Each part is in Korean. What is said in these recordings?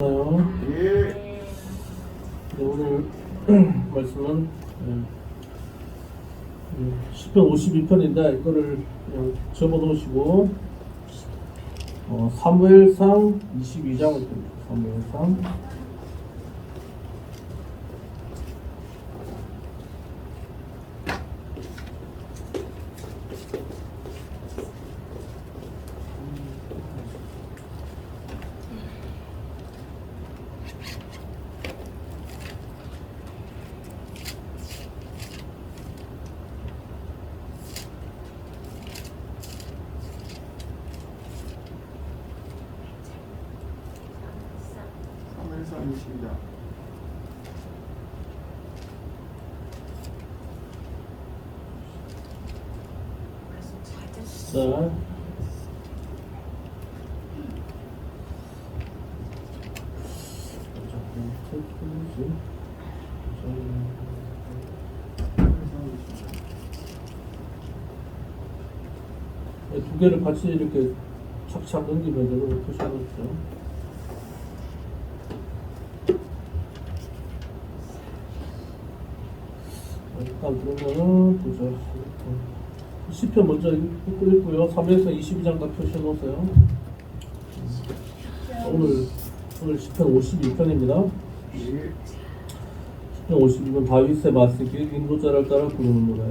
네, 오늘 말씀은 시편 52편인데 이거를 그냥 접어놓으시고 사무엘상 22장을 봅니다. 사무엘상 사무엘상 22장. 자, 두 개를 같이 이렇게 착착 넘기면 되고 표시하겠죠. 일단 그러면은 보자. 시편 먼저 읽고요. 3에서 22장 다 표시해 놓으세요. 오늘 시편 52편입니다. 시편 52편 다윗의 마스길 인도자를 따라 부르는 노래.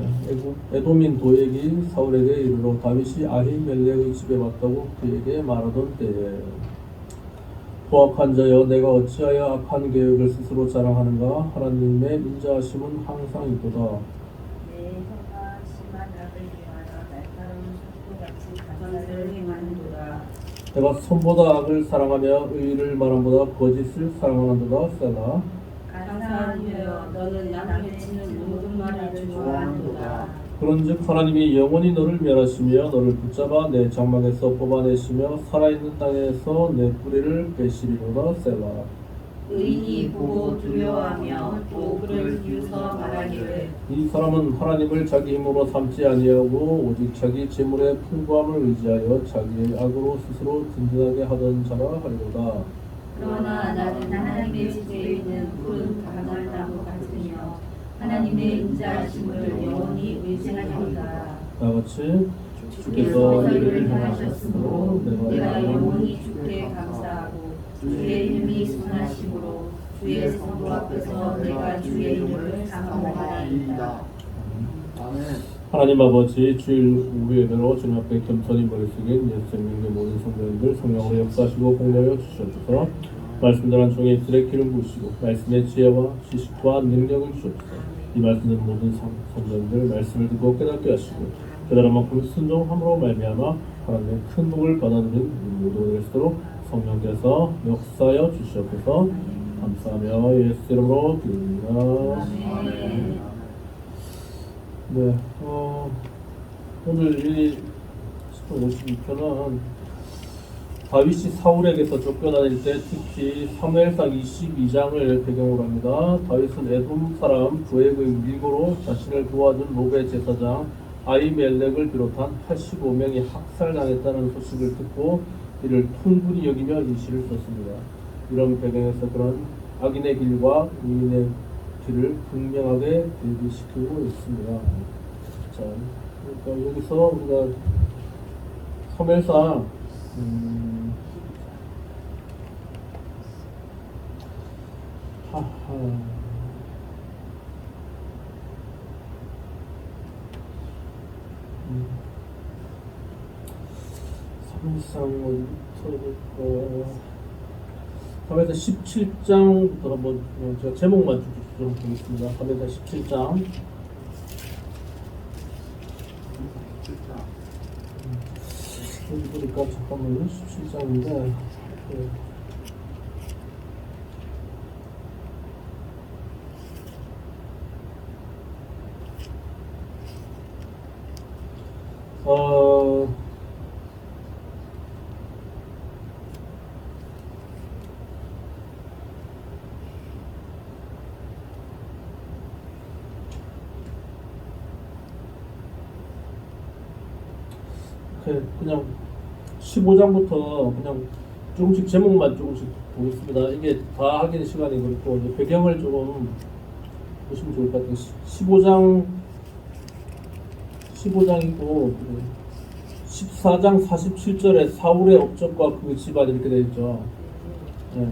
에돔인 도액이 사울에게 이르러 다윗이 아히멜렉의 집에 왔다고 그에게 말하던 때에 포악한 자여 내가 어찌하여 악한 계획을 스스로 자랑하는가. 하나님의 인자하심은 항상 있도다. 내 혀가 심한 악을 위하여 날카로운 숫도같이 가설을 행하는도다. 내가 선보다 악을 사랑하며 의를 말함보다 거짓을 사랑하는도다. 세라. 간사하여 너는 남을 치는 모든 말을 좋아하는도다. 그런즉 하나님이 영원히 너를 멸하시며 너를 붙잡아 내 장막에서 뽑아내시며 살아있는 땅에서 내 뿌리를 베시리로다. 세라. 의인이 보고 두려워하며 또 그를 비웃어 말하기를 이 사람은 하나님을 자기 힘으로 삼지 아니하고 오직 자기 재물의 풍부함을 의지하여 자기의 악으로 스스로 든든하게 하던 자라 하리로다. 그러나 나는 하나님의 집에 있는 푸른 감람나무 같으며 하나님의 인자하심을 영원히 의지하리로다. 다같이 주께서 이를 행하셨으므로 내가 영원히 주께 감사하고 주의 이름이 선하심으로 주의 성부 앞에서 내가 주의 이름을 사모하나이다. 아멘. 하나님 아버지 주일 우리 예배로 주님 앞에 겸손히 머리 숙인 예수 생명의 모든 성도님들 성령으로 역사하시고 공려하여 주시옵소서. 말씀들한 종의 입술에 기름 부으시고 말씀의 지혜와 지식과 능력을 주옵소서. 이 말씀은 모든 성도님들 말씀을 듣고 깨닫게 하시고 깨달은 만큼 순종함으로 말미암아 하나님의 큰 복을 받아들인 모두가 될수록 성령께서 역사하여 주시옵소서. 감사하며 예수 이름으로 드립니다. 아멘. 네, 오늘 이 52편은 다윗이 사울에게서 쫓겨다닐 때 특히 사무엘상 22장을 배경으로 합니다. 다윗은 에돔 사람 도액의 밀고로 자신을 도와준 로베 제사장 아히멜렉을 비롯한 85명이 학살당했다는 소식을 듣고 이를 통분히 여기며 이 시를 썼습니다. 이런 배경에서 그런 악인의 길과 의인의 길을 분명하게 대비시키고 있습니다. 자, 그러니까 여기서 우리가 사무엘상 사무엘상 어디부터 사무엘상 17장부터 한번 제가 제목만 좀 보겠습니다. 사무엘상 17장. 여기 보니까 잠깐만요. 17장인데 그냥 15장부터 그냥 조금씩 제목만 조금씩 보겠습니다. 이게 다 하기는 시간이 그렇고 이제 배경을 조금 보시면 좋을 것 같아요. 15장이고 14장 47절에 사울의 업적과 그 집안 이렇게 되어 있죠. 예.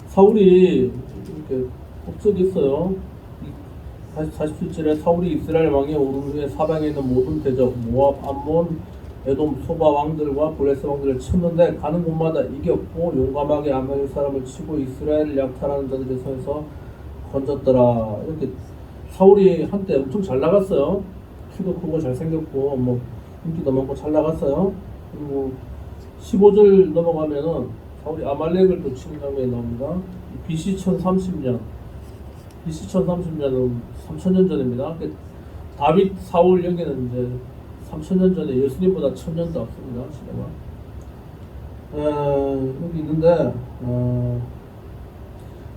사울이 이렇게 업적이 있어요. 47절에 사울이 이스라엘 왕에 오른 후에 사방에 있는 모든 대적 모압, 암몬, 에돔, 소바 왕들과 블레셋 왕들을 쳤는데 가는 곳마다 이겼고 용감하게 아말렉 사람을 치고 이스라엘을 약탈하는 자들의 손에서 건졌더라. 이렇게 사울이 한때 엄청 잘 나갔어요. 키도 크고 잘생겼고 뭐 인기도 많고 잘 나갔어요. 그리고 15절 넘어가면은 사울이 아말렉을 또 치는 장면이 나옵니다. BC 1030년 BC 1030년은 3000년 전입니다. 다윗, 사울 여기는 이제 3000년 전에 예수님보다 1000년도 앞섭니다. 시대가. 여기 있는데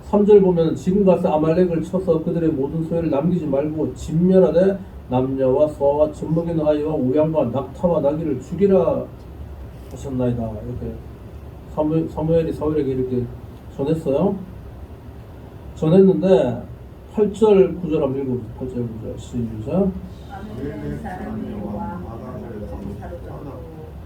3절 보면 지금 가서 아말렉을 쳐서 그들의 모든 소유를 남기지 말고 진멸하되 남녀와 소아와 젖먹이는 아이와 우양과 낙타와 나귀를 죽이라 하셨나이다. 이렇게 사무엘이 사울에게 이렇게 전했어요. 전했는데 8절 9절 한번 읽어보세요. 8절 9절 시작. 아말렉 사람의 여호와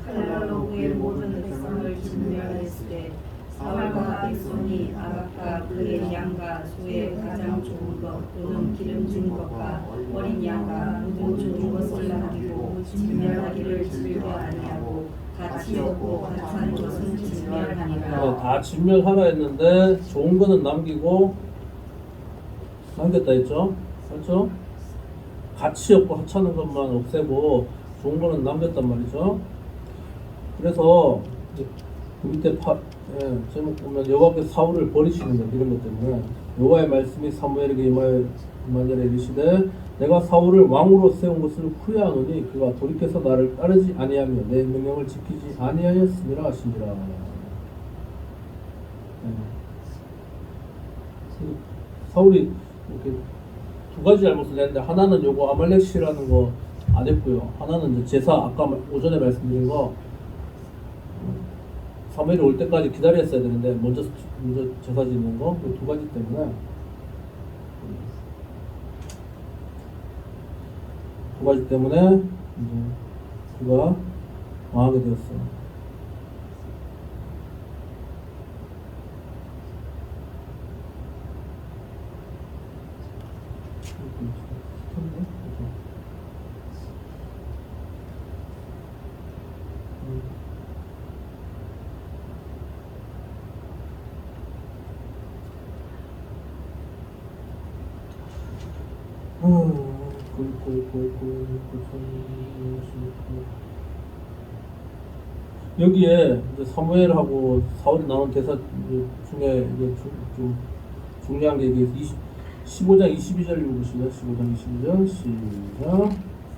칼날로 그의 모든 백성을 진멸했으되 사울과 백성이 아각과 그의 양과 소의 가장 좋은 것 또는 기름진 것과 어린 양과 모든 좋은 것을 남기고 진멸하기를 즐겨 아니하고 가치 없고 하찮은 것은 진멸하니라. 다 진멸하라 했는데 좋은 거는 남기고 남겼다 했죠. 그렇죠? 가치 없고 하찮은 것만 없애고 좋은 거는 남겼단 말이죠. 그래서 그 밑에 제목 보면 여호와께서 사울을 버리시는 것 이런 것 때문에 여호와의 말씀이 사무엘에게 이마전에 이르시되 내가 사울을 왕으로 세운 것을 후회하노니 그가 돌이켜서 나를 따르지 아니하며 내 명령을 지키지 아니하였음이라 하시니라. 사울이 이렇게 두 가지 잘못을 했는데 하나는 요거 아말렉시라는 거 안 했고요. 하나는 이제 제사 아까 오전에 말씀드린 거 사무엘이 올 때까지 기다렸어야 되는데 먼저 제사 지는 거 두 가지 때문에 이제 그가 망하게 되었어요. 여기에 이제 사무엘하고 사울이 나온 대사 중에 이제 좀 중요한 게 이게 15장 22절 읽으시죠. 15장 22절 시작.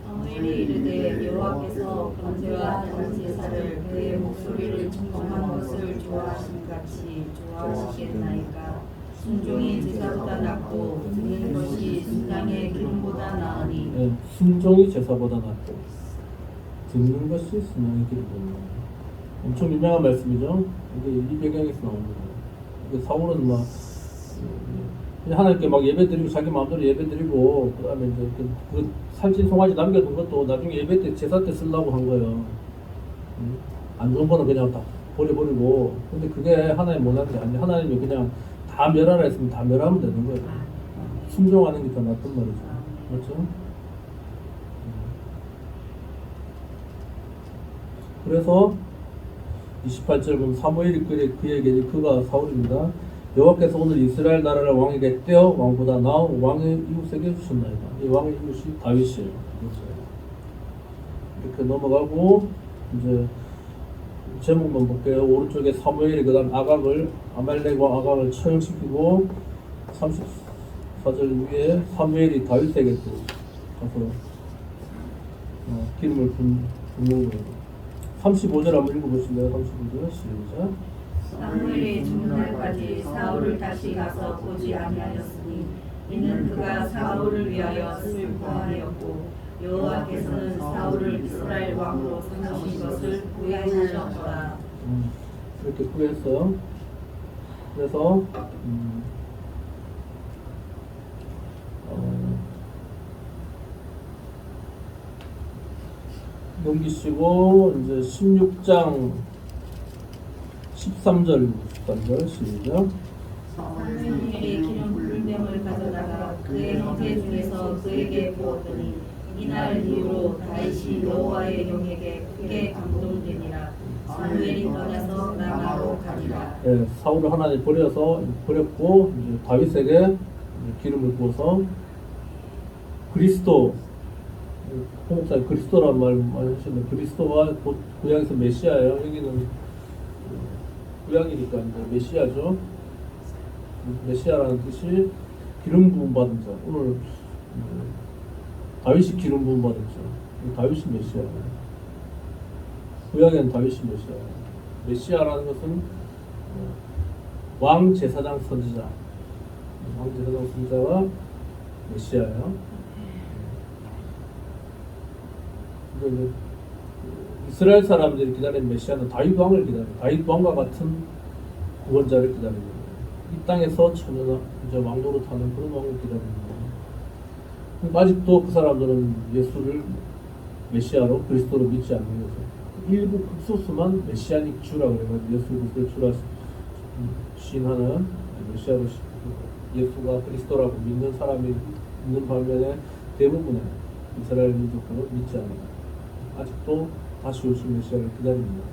사무엘이 이르되 여호와께서 번제와 다른 제사를 그의 목소리를 청정한 것을 좋아하신 같이 좋아하시겠나이까. 순종이 제사보다 낫고 듣는 것이 순양의 기름보다 나으니. 네, 순종이 제사보다 낫고 듣는 것이 순양의 기름보다 나으니. 엄청 유명한 말씀이죠. 이게 이 배경에서 나옵니다. 사울은 막 하나님께 막 예배드리고 자기 마음대로 예배드리고 그다음에 이제 그 살찐 송아지 남겨둔 것도 나중에 예배 때 제사 때 쓰려고 한 거예요. 안 좋은 거는 그냥 다 버려버리고. 근데 그게 하나님 원하는 게 아니에요. 하나님이 그냥 다 멸하라 했으면 다 멸하면 되는 거예요. 순종하는 게 더 낫단 말이죠. 그렇죠? 그래서 28절 보면 사무엘이 그에게 그가 사울입니다. 여호와께서 오늘 이스라엘 나라를 왕에게 떼어 왕보다 나은 왕의 이웃에게 주셨나이다. 이 왕의 이웃이 다윗이에요. 이렇게 넘어가고 이제 제목만 볼게요. 오른쪽에 사무엘이 그다음 아말렉과 아각을 처형시키고 34절 위에 사무엘이 다윗에게 또 가서 기름을 붓는 거예요. 35절 한번 읽어보실래요? 35절 시작. 사무엘이 죽는 날까지 사울을 다시 가서 보지 아니하였으니 이는 그가 사울을 위하여 슬퍼하였고 여호와께서는 사울을 이스라엘 왕으로 삼으신 것을 후회하셨더라. 이렇게 구했어요. 그래서 넘기시고 이제 16장 13절 시작. 사무엘이 기름 불병을 가져다가 그의 형제 중에서 그에게 부었더니 이날 이후로 다윗이 여호와의 영에게 크게 감동되니라. 사무엘이 떠나서 라마로 가니라. 예, 사울을 하나님 버렸고 이제 다윗에게 이제 기름을 부어서 그리스도, 홍목사님 그리스도란 말 많이 하시는데 그리스도가 곧 구약에서 메시아예요. 여기는 구약이니까 이제 메시아죠. 메시아라는 뜻이 기름 부음 받은 자. 오늘 다윗이 기름 부음 받은 자. 다윗이 메시아예요. 구약에는 다윗이 메시아예요. 메시아라는 것은 왕 제사장 선지자. 왕 제사장 선지자가 메시아예요. 그리고 이스라엘 사람들이 기다리는 메시아는 다윗 왕을 기다려요. 다윗 왕과 같은 구원자를 기다리는 거예요. 이 땅에서 천연한 이제 왕노릇하는 그런 왕을 기다리는 거예요. 아직도 그 사람들은 예수를 메시아로 그리스도로 믿지 않는 거죠. 일부 극소수만 메시아닉 주라 그래가지고 예수 그리스도를 주라 시인하는 메시아로 예수가 그리스도라고 믿는 사람이 있는 반면에 대부분의 이스라엘 민족들은 믿지 않아요. 아직도 다시 오실 메시아를 기다립니다.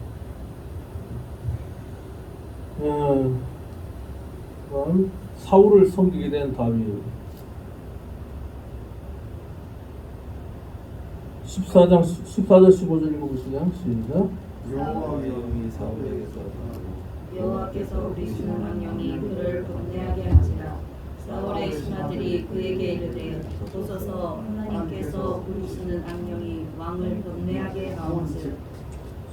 그럼 사울을 섬기게 된 다윗 14절 15절 읽어보시죠. 시작. 여호와의 영이 사울에게서 여호와께서 부리시는 왕령이 그를 번뇌하게 한지라. 사울의 신하들이 그에게 이르되 보소서 하나님께서 부리시는 악령이 왕을 번뇌하게 하온즉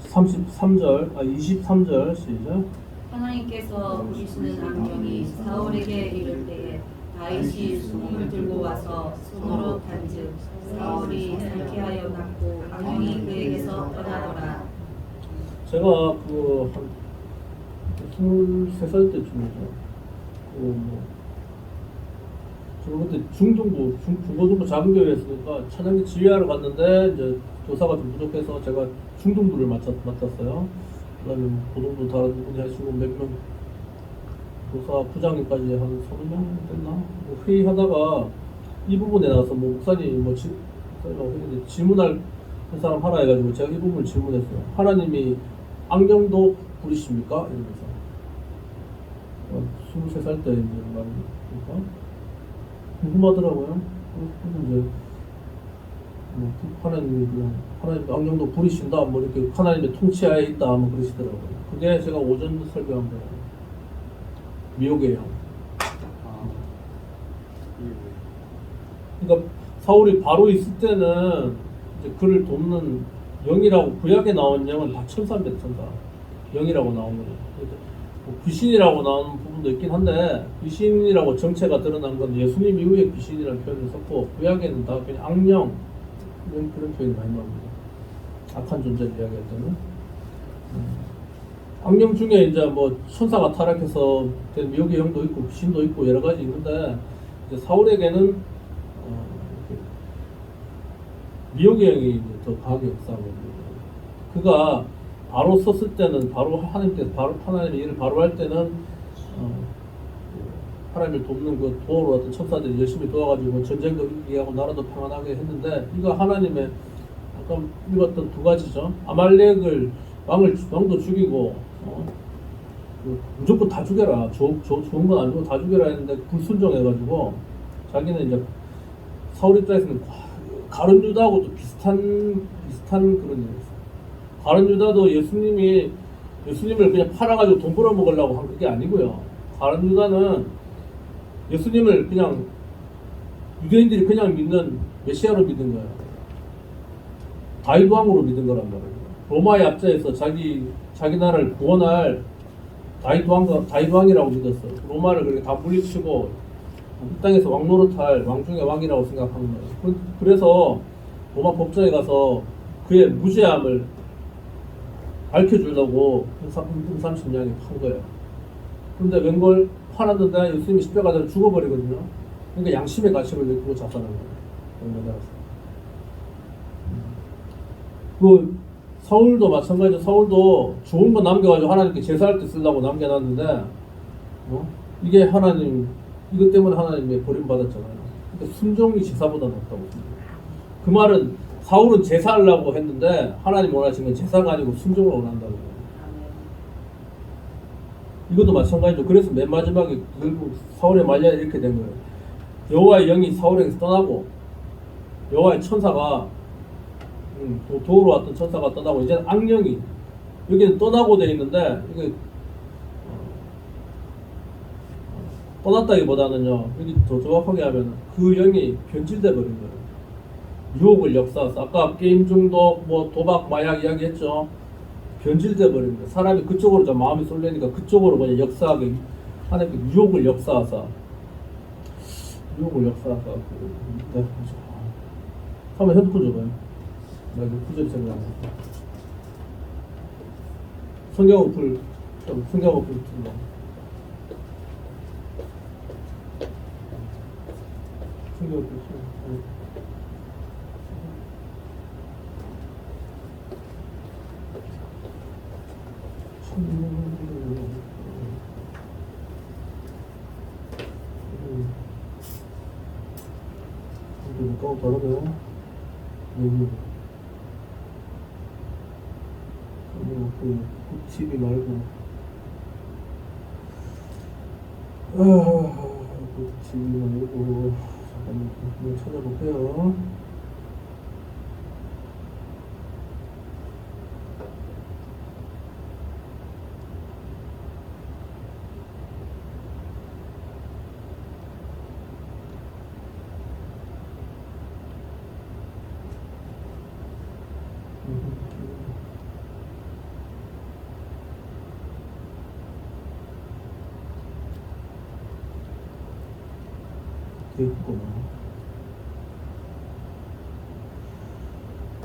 23절 시작. 하나님께서 부리시는 악령이 사울에게 이를 때에 다윗이 수금을 들고 와서 손으로 탄즉 사울이 상쾌하여 낫고 악령이 그에게서 떠나더라. 제가 한 23살 때쯤이죠. 저는 그때 중고등부 작은 교회였으니까 찬양기 지휘하러 갔는데 이제 교사가 좀 부족해서 제가 중등부를 맡았어요. 그다음에 고등부 다른 분이 하시고 몇 명 교사 부장님까지 한 30명 됐나? 회의하다가 이 부분에 나와서 목사님 질문할 사람 하나 해가지고 제가 이 부분을 질문했어요. 하나님이 악령도 부리십니까? 이러면서 23살 때 이제 말이니까 궁금하더라고요. 그래서 이제 하나님 악령도 부리신다, 뭐 이렇게 하나님의 통치하에 있다, 뭐 그러시더라고요. 그게 제가 오전 설교한 거예요. 미혹의 영. 그러니까 사울이 바로 있을 때는 이제 그를 돕는 영이라고 구약에 나온 영은 다 천사입니다, 천사. 영이라고 나온 거예요. 뭐 귀신이라고 나오는 부분도 있긴 한데 귀신이라고 정체가 드러난 건 예수님 이후에 귀신이라는 표현을 썼고 구약에는 다 그냥 악령 그런 표현이 많이 나옵니다. 악한 존재를 이야기할 때는 악령 중에 이제 뭐 천사가 타락해서 된 미혹의 영도 있고 귀신도 있고 여러 가지 있는데 이제 사울에게는 미혹의 영이 이제 더 강하게 역사하고 있는 거예요. 그가 바로 썼을 때는 바로 하나님께서 바로 하나님의 일을 바로 할 때는 하나님을 돕는 그 도우러 왔던 천사들이 열심히 도와가지고 전쟁도 이기게 하고 나라도 평안하게 했는데 이거 하나님의 아까 읽었던 두 가지죠. 아말렉을 왕도 죽이고 무조건 다 죽여라. 좋은 건 아니고 다 죽여라 했는데 불순종해가지고 자기는 이제 사울 입장에서는 가룟 유다하고도 비슷한 그런 일이 있어요. 가룟 유다도 예수님을 그냥 팔아가지고 돈 벌어먹으려고 한 그게 아니고요. 가룟 유다는 예수님을 그냥 유대인들이 그냥 믿는 메시아로 믿은 거예요. 다윗 왕으로 믿은 거란 말이에요. 로마의 압제에서 자기 나라를 구원할 다윗 왕이라고 믿었어요. 로마를 그렇게 다 물리치고 이 땅에서 왕 노릇할 왕 중의 왕이라고 생각하는 거예요. 그래서 로마 법정에 가서 그의 무죄함을 밝혀주려고 30냥이 판 거예요. 근데 웬걸 화났는데 예수님이 십자가 대로 죽어버리거든요. 그러니까 양심의 가책을 느끼고 자살한 거예요. 그 사울도 마찬가지죠. 사울도 좋은 거 남겨가지고 하나님께 제사할 때 쓰려고 남겨놨는데 이게 하나님 이것 때문에 하나님의 버림받았잖아요. 그러니까 순종이 제사보다 낫다고. 그 말은 사울은 제사하려고 했는데 하나님 원하시는 건 제사가 아니고 순종을 원한다고. 이것도 마찬가지죠. 그래서 맨 마지막에 결국 사울의 말년에 이렇게 된 거예요. 여호와의 영이 사울에게서 떠나고 여호와의 천사가 도우러 왔던 천사가 떠나고 이제는 악령이 여기는 떠나고 돼 있는데 이게 떠났다기보다는요 여기 더 정확하게 하면 그 영이 변질돼 버린 거예요. 유혹을 역사해서 아까 게임 중독 뭐 도박 마약 이야기했죠. 변질돼 버린 거예요. 사람이 그쪽으로 좀 마음이 쏠리니까 그쪽으로 그냥 역사하게 하나님께 유혹을 역사하사 한번 핸드폰 줘봐요. 나 이거 구절이 생각나. 성경 어플 틀어. 성경 어플 틀어. 또 다르네. 그 TV 말고 TV 말고 잠깐만 한번 찾아볼게요.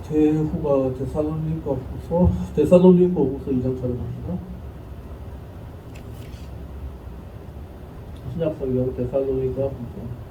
대후가 데살로니가 후서 2장 찾아봅시다. 신약성경 데살로니가 후서.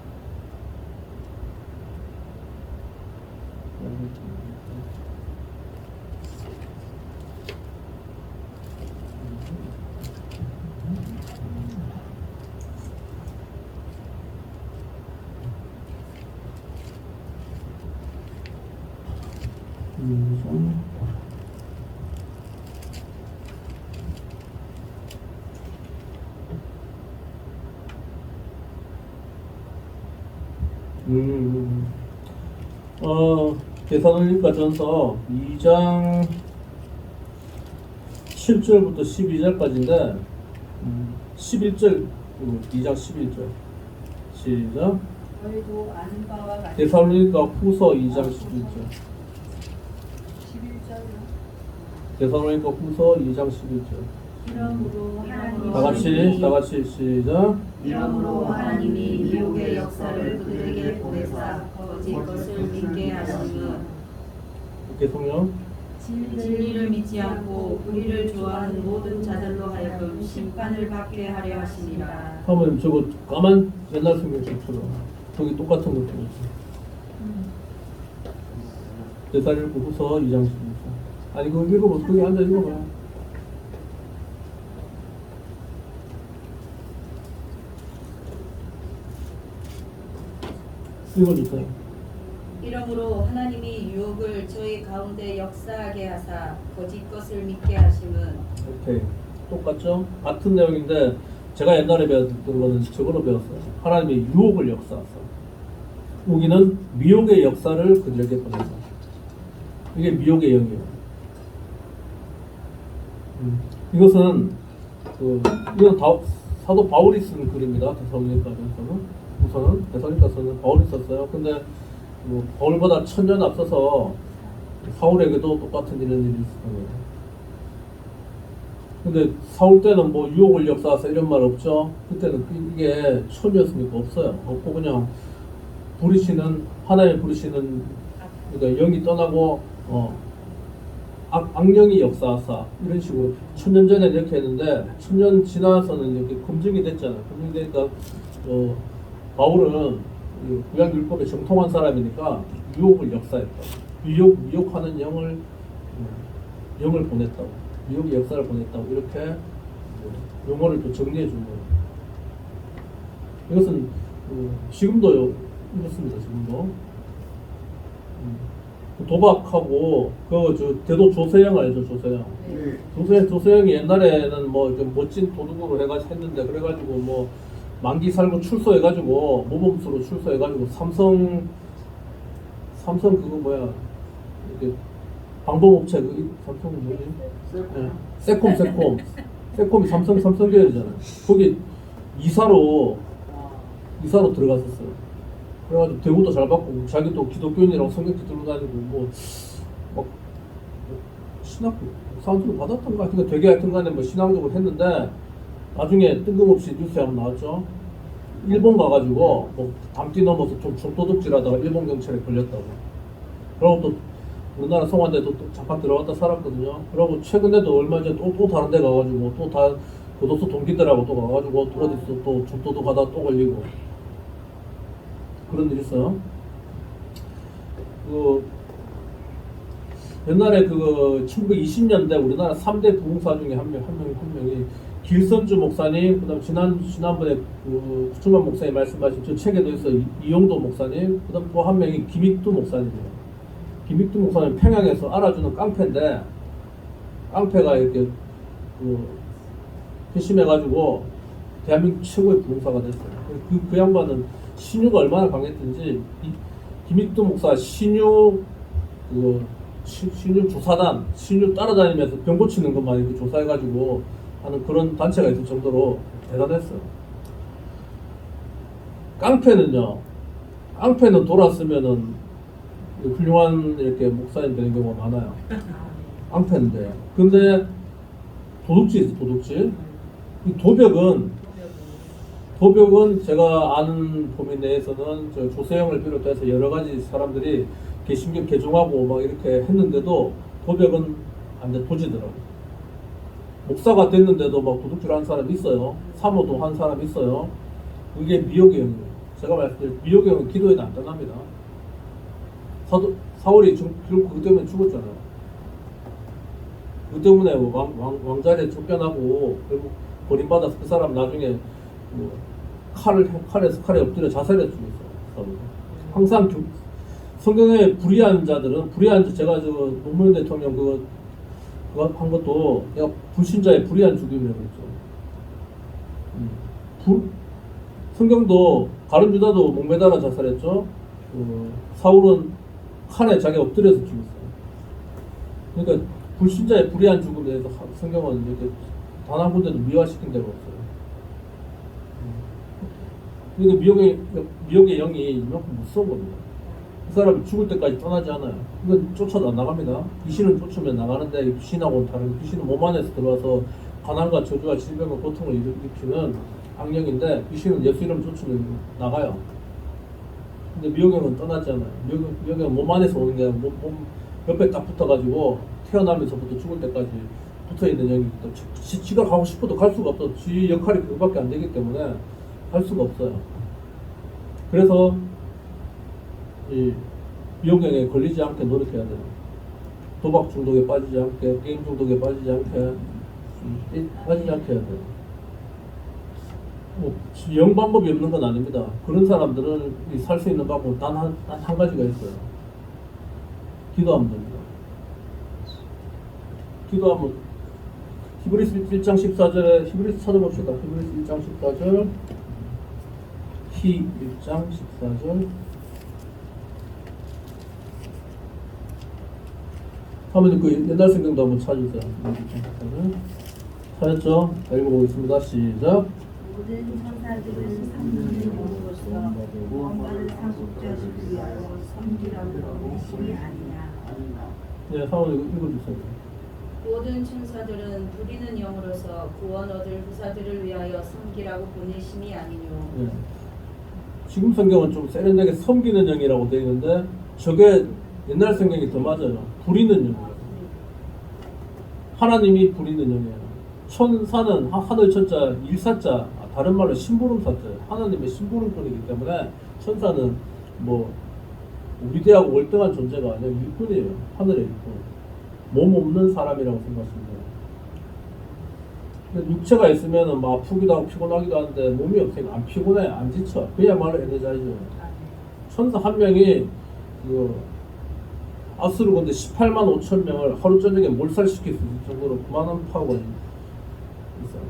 데살로니가 전서 2장 7절부터 12절까지인데 11절 2장 11절 시작. 너희도 아는 바와 같이 데살로니가 후서 2장 11절. 11절로 데살로니가 후서 2장 11절. 이러므로 하나님 다 같이 시작. 이러므로 하나님이 미혹의 역사를 그들에게 보내사 거짓 것을 믿게 하심은 이렇게 성령. 진리를 믿지 않고 우리를 좋아하는 모든 자들로 하여금 심판을 받게 하려 하심이라. 한번 저거 까만 옛날 성경 좀 저기 똑같은 거 좀. 데살로니가 후서 2장 11절. 아니 그거 읽어봐. 거기 앉아 읽어봐. 읽어주세요. 이러므로 하나님이 유혹을 저희 가운데 역사하게 하사 거짓 것을 믿게 하심은. 오케이. 똑같죠? 같은 내용인데 제가 옛날에 배웠던 거는 저걸로 배웠어요. 하나님의 유혹을 역사하사. 여기는 미혹의 역사를 그들에게 보내사. 이게 미혹의 영이에요. 이것은 이건 사도 바울이 쓴 글입니다. 데살로니가서는 우선은 데살로니가서는 바울이 썼어요. 근데 바울보다 1000년 앞서서 사울에게도 똑같은 이런 일이 있었어요. 근데 사울 때는 뭐 유혹을 역사하사 이런 말 없죠. 그때는 이게 처음이었으니까 없어요. 없고 그냥 부르시는 하나님 부르시는 그러니까 영이 떠나고 악령이 역사하사 이런 식으로 1000년 전에 이렇게 했는데 1000년 지나서는 이렇게 검증이 됐잖아요. 검증이 되니까 바울은 구약 율법에 정통한 사람이니까 유혹을 역사했다. 미혹하는 영을 보냈다고. 미혹의 역사를 보냈다고 이렇게 용어를 또 정리해 준 거예요. 이것은 지금도 이렇습니다. 지금도 도박하고 대도 조세영 알죠? 조세영. 조세영이 옛날에는 뭐 좀 멋진 도둑으로 해가지고 했는데 그래가지고 뭐 만기 살고 출소해가지고 모범수로 출소해가지고 삼성 그거 뭐야 이렇게 방범업체 삼성 뭐지? 세콤이 삼성 계열이잖아요. 거기 이사로 들어갔었어요. 그래가지고 대우도 잘 받고 자기 또 기독교인이라고 성경책 들고 다니고 막 신학 사원수를 받았던가 하여튼 되게 하여튼간에 뭐 신앙적으로 했는데 나중에 뜬금없이 뉴스에 한번 나왔죠. 일본 가가지고 뭐 담띠 넘어서 좀 중도둑질하다가 일본 경찰에 걸렸다고. 그러고 또 우리나라 송환대도 또 잠깐 들어갔다 살았거든요. 그러고 최근에도 얼마 전에 또 다른 데 가가지고 또 다 교도소 동기들하고 또 가가지고 또 어디서 또 중도둑 하다 또 걸리고 그런 일이 있어요. 옛날에 1920년대 우리나라 3대 부흥사 중에 한 명이 길선주 목사님, 그다음 지난번에 구충만 목사님 말씀하신 저 책에도 있어 이용도 목사님, 그다음 또 한 명이 김익두 목사님이에요. 김익두 목사님 평양에서 알아주는 깡패인데 깡패가 이렇게 회심해가지고 대한민국 최고의 부흥사가 됐어요. 그 양반은 신유가 얼마나 강했든지 김익두 목사 신유 조사단 신유 따라다니면서 병 고치는 것만 이렇게 조사해가지고 하는 그런 단체가 있을 정도로 대단했어요. 깡패는 돌았으면은 훌륭한 이렇게 목사님 되는 경우가 많아요. 깡패인데 근데 도둑질 이 도벽은 제가 아는 범위 내에서는 저 조세영을 비롯해서 여러 가지 사람들이 개신교 개종하고 막 이렇게 했는데도 도벽은 안 돼, 도지더라고. 목사가 됐는데도 막 도둑질하는 사람이 있어요. 사모도 한 사람이 있어요. 그게 미혹의 영이에요. 제가 말씀드린 미혹의 영은 기도에도 안 떠납니다. 사울이 결국 그것 때문에 죽었잖아요. 그 때문에 왕자리에 쫓겨나고 결국 버림받아서 그 사람 나중에 칼에 엎드려 자살해 죽었어요. 항상 성경에 불의한 자들은 제가 노무현 대통령 그거 한 것도 내가 불신자의 불의한 죽임이라고 했죠. 성경도 가룟 유다도 목매달아 자살했죠. 사울은 칼에 자기 엎드려서 죽었어요. 그러니까 불신자의 불의한 죽음에 대해서 성경은 이렇게 단 한 군데도 미화시킨 데가 없어요. 그러니까 미혹의 영이 이만큼 무서운 겁니다. 그 사람이 죽을 때까지 떠나지 않아요. 이건 쫓아도 안 나갑니다. 귀신은 쫓으면 나가는데 귀신하고는 다른 귀신은 몸 안에서 들어와서 가난과 저주와 질병과 고통을 일으키는 악령인데 귀신은 예수 이름 쫓으면 나가요. 근데 미혹영은 떠나지 않아요. 미혹영은 몸 안에서 오는 게 아니라 몸 옆에 딱 붙어가지고 태어나면서부터 죽을 때까지 붙어있는 영이 지가 가고 싶어도 갈 수가 없어. 지 역할이 그거밖에 안 되기 때문에 할 수가 없어요. 그래서 이 미혹영에 걸리지 않게 노력해야 돼요. 도박 중독에 빠지지 않게, 게임 중독에 빠지지 않게 해야 돼요. 영 방법이 없는 건 아닙니다. 그런 사람들은 살 수 있는 방법은 단 한 가지가 있어요. 기도하면 됩니다. 기도하면 히브리서 1장 14절에 히브리서 찾아봅시다. 히브리서 1장 14절 히 1장 14절 하면 그 옛날 성경도 한번 찾으세요. 찾았죠? 자, 읽어보겠습니다. 시작. 모든 천사들은 삼위의 영으로서 무언가를 상속자를 위하여 섬기라고 보내심이 아니냐. 네, 사원 읽어주세요. 모든 천사들은 부리는 영으로서 구원 얻을 후사들을 위하여 섬기라고 보내심이 아니뇨. 네. 지금 성경은 좀 세련되게 섬기는 영이라고 되어 있는데 저게 옛날 성경이 더 맞아요. 부리는 영이에요. 하나님이 부리는 영이에요. 천사는 하늘 천자, 일사자, 다른 말로 심부름사자, 하나님의 심부름꾼이기 때문에 천사는 뭐 위대하고 월등한 존재가 아니라 일꾼이에요. 하늘의 일꾼. 몸 없는 사람이라고 생각하시면 돼요. 근데 육체가 있으면 막 아프기도 하고 피곤하기도 하는데 몸이 없으니까 안 피곤해, 안 지쳐. 그야말로 에너자이저. 천사 한 명이 그 아수르 군대 18만 5천 명을 하루 저녁에 몰살시킬 수 있을 정도로 그만한 파워가 있어요.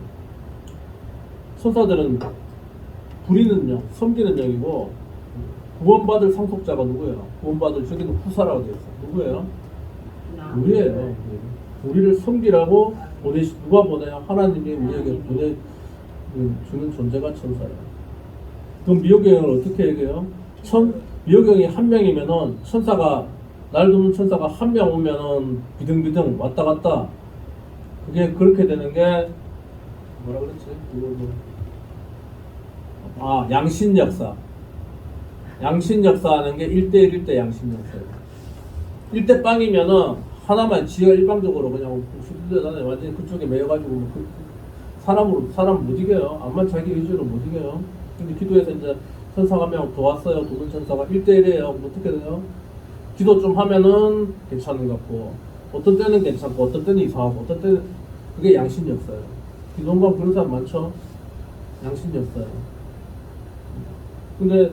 천사들은 부리는 영, 섬기는 영이고 구원받을 상속자가 누구예요? 구원받을 저기는 후사라고 되어 있어요. 누구예요? 우리예요. 우리를 섬기라고 누가 보내요? 하나님이 우리에게 보내주는 존재가 천사예요. 그럼 미호경을 어떻게 얘기해요? 미호경이 한 명이면은 천사가 날 돕는 천사가 한 명 오면은 비등비등 왔다 갔다 그게 그렇게 되는 게 뭐라 그랬지? 양신 역사. 양신 역사하는 게 1대1, 1대 양신 역사예요. 1대 빵이면은 하나만 지가 일방적으로 그냥 수비대단에 완전히 그쪽에 매여가지고 사람 못 이겨요. 암만 자기 의지로 못 이겨요. 근데 기도에서 이제 천사가 한 명 더 왔어요. 도전 천사가 1대1이에요. 어떻게 돼요? 기도 좀 하면은 괜찮은 것 같고 어떤 때는 괜찮고 어떤 때는 이상하고 어떤 때는 그게 양신 역사예요. 기도만 그런 사람 많죠? 양신 역사예요. 근데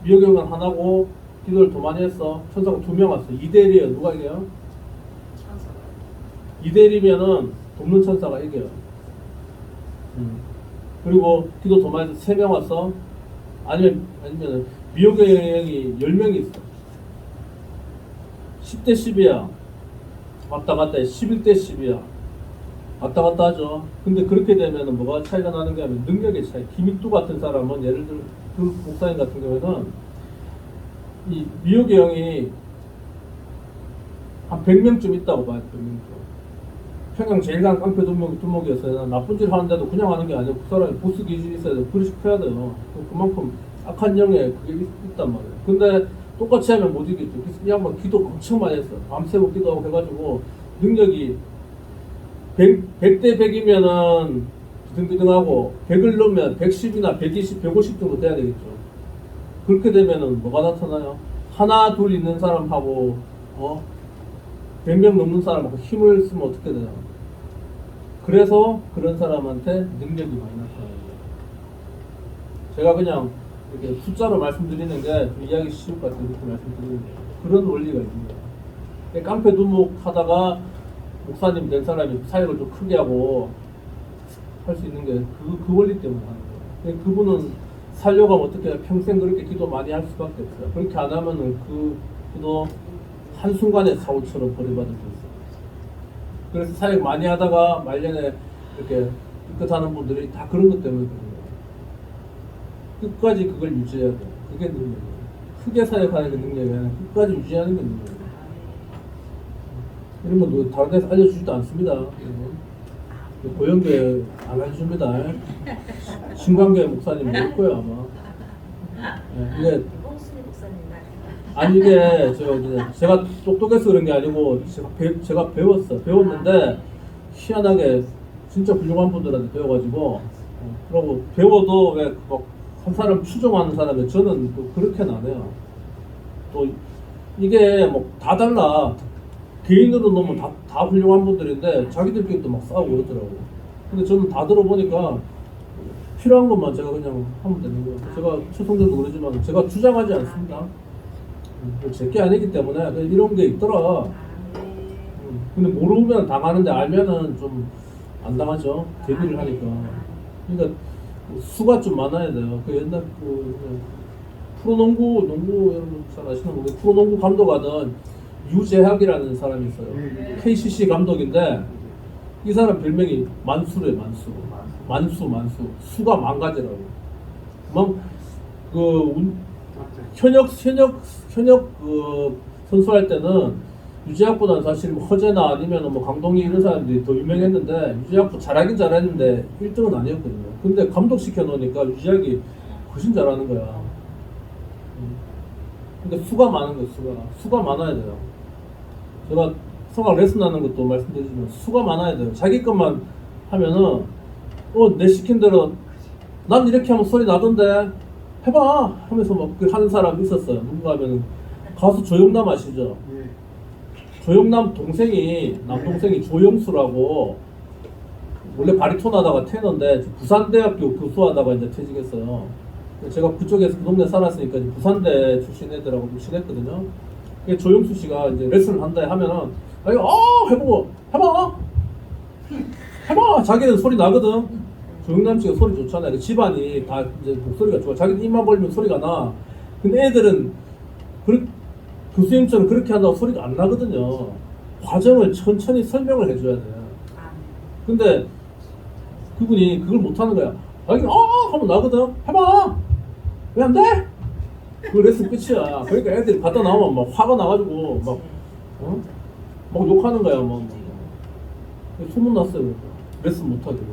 미호경은 하나고 기도를 더 많이 했어. 천사가 2명 왔어. 2대1이에요. 누가 이겨요? 2대1이면은 돕는 천사가 이겨요. 그리고 기도 더 많이 해서 3명 왔어. 아니면 미호경이 10명이 있어. 10대 10이야. 왔다 갔다 해. 11대 10이야. 왔다 갔다 하죠. 근데 그렇게 되면은 뭐가 차이가 나는 게 아니면 능력의 차이. 김익두 같은 사람은 예를 들어 그 목사님 같은 경우에는 이 미호계 형이 한 100명쯤 있다고 봐요. 100명쯤. 평양 제일 강한 깡패 두목이었어요. 나쁜 짓 하는데도 그냥 하는 게 아니고 그 사람이 보스 기질이 있어야 돼요. 그릇이 커야 돼요. 그만큼 악한 영에 그게 있단 말이에요. 근데 똑같이 하면 못 이기죠. 이 양반 기도 엄청 많이 했어요. 밤새고 기도하고 해가지고 능력이 100대 100이면은 비등비등하고 100을 넣으면 110이나 120, 150 정도 돼야 되겠죠. 그렇게 되면은 뭐가 나타나요? 하나 둘 있는 사람하고 100명 넘는 사람하고 힘을 쓰면 어떻게 되나? 그래서 그런 사람한테 능력이 많이 나타나요. 제가 그냥 이렇게 숫자로 말씀드리는 게 이해하기 쉬울 것 같아요. 이렇게 말씀드리는 게 그런 원리가 있습니다. 깡패 두목 하다가 목사님 된 사람이 사역을 좀 크게 하고 할 수 있는 게 그 원리 때문에 하는 거예요. 그분은 살려고 하면 어떻게 평생 그렇게 기도 많이 할 수밖에 없어요. 그렇게 안 하면은 그 기도 한순간에 사고처럼 버림받을 수 있어요. 그래서 사역 많이 하다가 말년에 이렇게 끝하는 분들이 다 그런 것 때문에 그런 거예요. 끝까지 그걸 유지해야 돼요. 그게 능력이에요. 크게 사역하는 게 능력이 아니라 끝까지 유지하는 게 능력이에요. 이런 건 다른 데서 알려주지도 않습니다. 고영교회 안 알려줍니다. 신광교회 목사님 모를 거예요 아마. 이게 아니 이게 제가 똑똑해서 그런 게 아니고 제가 배웠는데 희한하게 진짜 훌륭한 분들한테 배워가지고 그러고 배워도 왜 한 사람 추종하는 사람이 저는 또 그렇게는 안 해요. 또 이게 뭐 다 달라. 개인으로 놓으면 다 훌륭한 분들인데 자기들끼리 또 막 싸우고 그러더라고요. 근데 저는 다 들어보니까 필요한 것만 제가 그냥 하면 되는 거예요. 제가 최성전도 그러지만 제가 주장하지 않습니다. 제게 아니기 때문에 이런 게 있더라. 근데 모르면 당하는데 알면은 좀 안 당하죠. 대비를 하니까. 그러니까 수가 좀 많아야 돼요. 그 옛날 프로농구 여러분 잘 아시는 거예요. 프로농구 감독하던 유재학이라는 사람이 있어요. KCC 감독인데 이 사람 별명이 만수래. 만수. 수가 만 가지라고. 현역 선수할 때는 유재학보다는 사실 허재나 아니면 강동희 이런 사람들이 더 유명했는데 유재학도 잘하긴 잘했는데 1등은 아니었거든요. 근데 감독 시켜놓으니까 유재학이 훨씬 잘하는 거야. 근데 수가 많은 거예요. 수가 많아야 돼요. 제가 성악 레슨 하는 것도 말씀드리지만 수가 많아야 돼요. 자기 것만 하면은 내 시킨 대로 난 이렇게 하면 소리 나던데 해봐 하면서 막 하는 사람 있었어요. 누군가 하면은 가수 조영남 아시죠? 조영남 동생이 남동생이 조영수라고 원래 바리톤 하다가 테너인데 부산대학교 교수하다가 이제 퇴직했어요. 제가 그쪽에서 그 동네 살았으니까 이제 부산대 출신 애들하고 좀 친했거든요. 조영수 씨가 이제 레슨을 한다 하면은 해보고 해봐 자기는 소리 나거든. 조영남 씨가 소리 좋잖아요. 집안이 다 이제 목소리가 좋아. 자기는 입만 벌리면 소리가 나. 근데 애들은 교수님처럼 그렇게 한다고 소리가 안 나거든요. 과정을 천천히 설명을 해줘야 돼요. 근데 그분이 그걸 못하는 거야. 자기는 하면 나거든. 해봐. 왜 안 돼? 그 레슨 끝이야. 그러니까 애들이 갔다 나오면 막 화가 나가지고 막 욕하는 거야. 막 소문 났어요. 레슨 못하기로.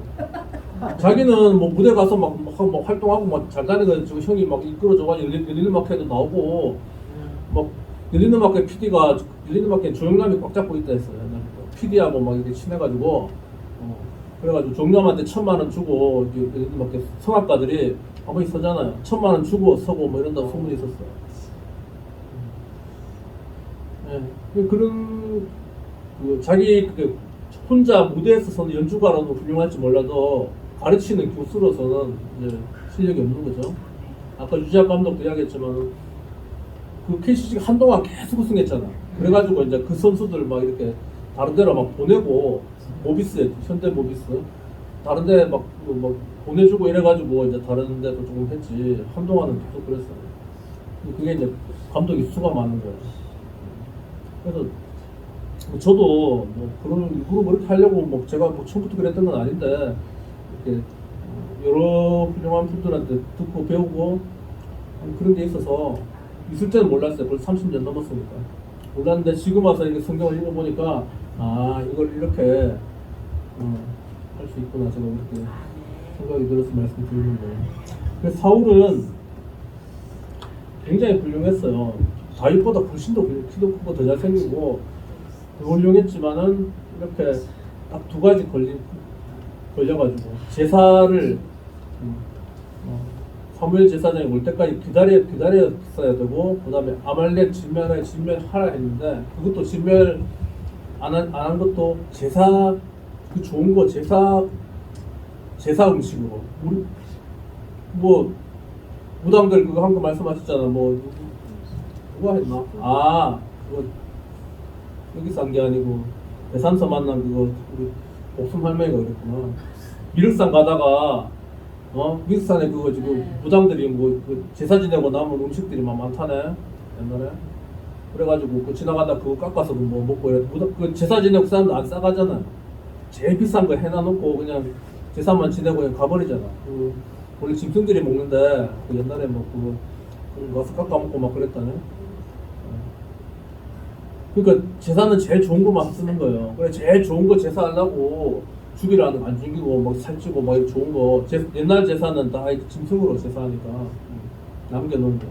자기는 뭐 무대 가서 막 활동하고 막 잘 다니는 거 형이 막 이끌어줘가지고 열리는마켓도 나오고 막 열리는마켓 PD가 열리는마켓 조영남이 꽉 잡고 있다 했어요. PD하고 막 이렇게 친해가지고 그래가지고 조영남한테 1,000,000원 주고 열리는마켓 성악가들이 한번 서잖아요. 1,000,000원 주고 서고 뭐 이런다고 소문이 있었어요. 그런 자기 혼자 무대에서 서는 연주가로도 훌륭할지 몰라도 가르치는 교수로서는 이제 실력이 없는 거죠. 아까 유지학 감독도 이야기했지만 그 KCC가 한동안 계속 우승했잖아. 그래가지고 이제 그 선수들 막 이렇게 다른 데로 막 보내고 모비스, 현대 모비스 다른 데 막 보내주고 이래가지고 이제 다른 데도 조금 했지. 한동안은 계속 그랬어요. 그게 이제 감독이 수가 많은 거예요. 그래서 저도 그런 일부러 그렇게 하려고 제가 처음부터 그랬던 건 아닌데 이렇게 여러 훌륭한 분들한테 듣고 배우고 그런 게 있어서 있을 때는 몰랐어요. 벌써 30년 넘었으니까 몰랐는데 지금 와서 이렇게 성경을 읽어보니까 이걸 이렇게 할 수 있구나 제가 그렇게 생각이 들어서 말씀드리는 거예요. 그래서 사울은 굉장히 훌륭했어요. 다윗보다 훨씬 더 키도 크고 더 잘생기고 훌륭했지만은 이렇게 딱 두 가지 걸려가지고 제사를 사무엘 제사장이 올 때까지 기다렸어야 되고 그 다음에 아말렉 진멸하라 했는데 그것도 진멸 안 한 것도 제사 그 좋은 거 제사 음식으로 우리 무당들 그거 한 거 말씀하셨잖아. 누가 했나? 그거 여기서 한 게 아니고 대산서 만난 그거 우리 옥순 할머니가 그랬구나. 미륵산 가다가 미륵산에 그거 지금 무당들이 그 제사 지내고 남은 음식들이 막 많다네 옛날에. 그래가지고 그 지나가다 그거 깎아서 먹고 이래. 그 제사 지내고 사람들 안 싸가잖아요. 제일 비싼 거 해놔놓고 그냥 제사만 지내고 그냥 가버리잖아. 원래 짐승들이 먹는데 그 옛날에 그거 가서 깎아 먹고 막 그랬다네. 그러니까 제사는 제일 좋은 거만 쓰는 거예요. 그래 제일 좋은 거 제사하려고 죽이라는 안 죽이고 막 살찌고 막 좋은 거 옛날 제사는 다 짐승으로 제사하니까 남겨놓은 거.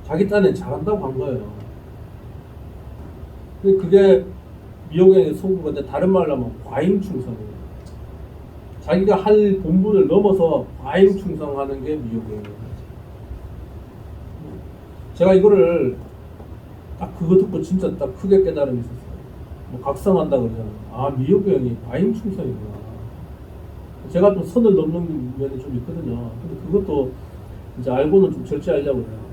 자기 딴에 잘한다고 한 거예요. 그게 미혹에 속은 건데 다른 말로 하면 과잉충성이에요. 자기가 할 본분을 넘어서 과잉충성하는 게 미혹이에요. 제가 이거를 딱 그거 듣고 진짜 딱 크게 깨달음이 있었어요. 각성한다 그러잖아요. 미혹형이 과잉충성이구나. 제가 또 선을 넘는 면이 좀 있거든요. 근데 그것도 이제 알고는 좀 절제하려고 그래요.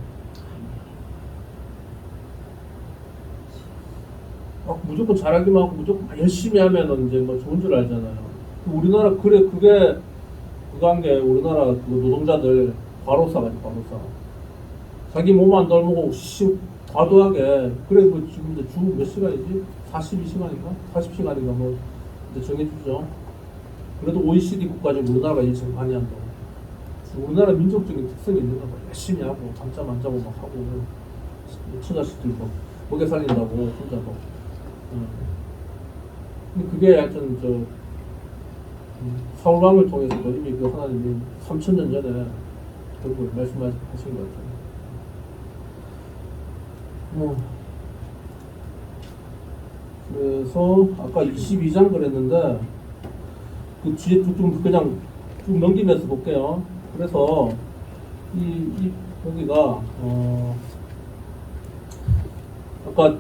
무조건 잘하기만 하고 무조건 열심히 하면은 이제 좋은 줄 알잖아요. 우리나라 그게 그거 한 게 우리나라 그 노동자들 과로사가지 과로사. 자기 몸 안 덜먹고 과도하게 그래 지금 이제 주 몇 시간이지? 42시간인가? 40시간인가 이제 정해주죠. 그래도 OECD 국가 중에 우리나라가 제일 많이 한다고. 우리나라 민족적인 특성이 있는가 봐. 열심히 하고 잠잠 안 자고 막 하고 처자식들 먹여 살린다고 혼자 근데 그게 하여튼 사울왕을 통해서 이미 그 하나님이 3,000년 전에 결국 말씀하신 것 같아요. 그래서 아까 22장 그랬는데 그 뒤에 쭉 그냥 쭉 넘기면서 볼게요. 그래서 여기가 아까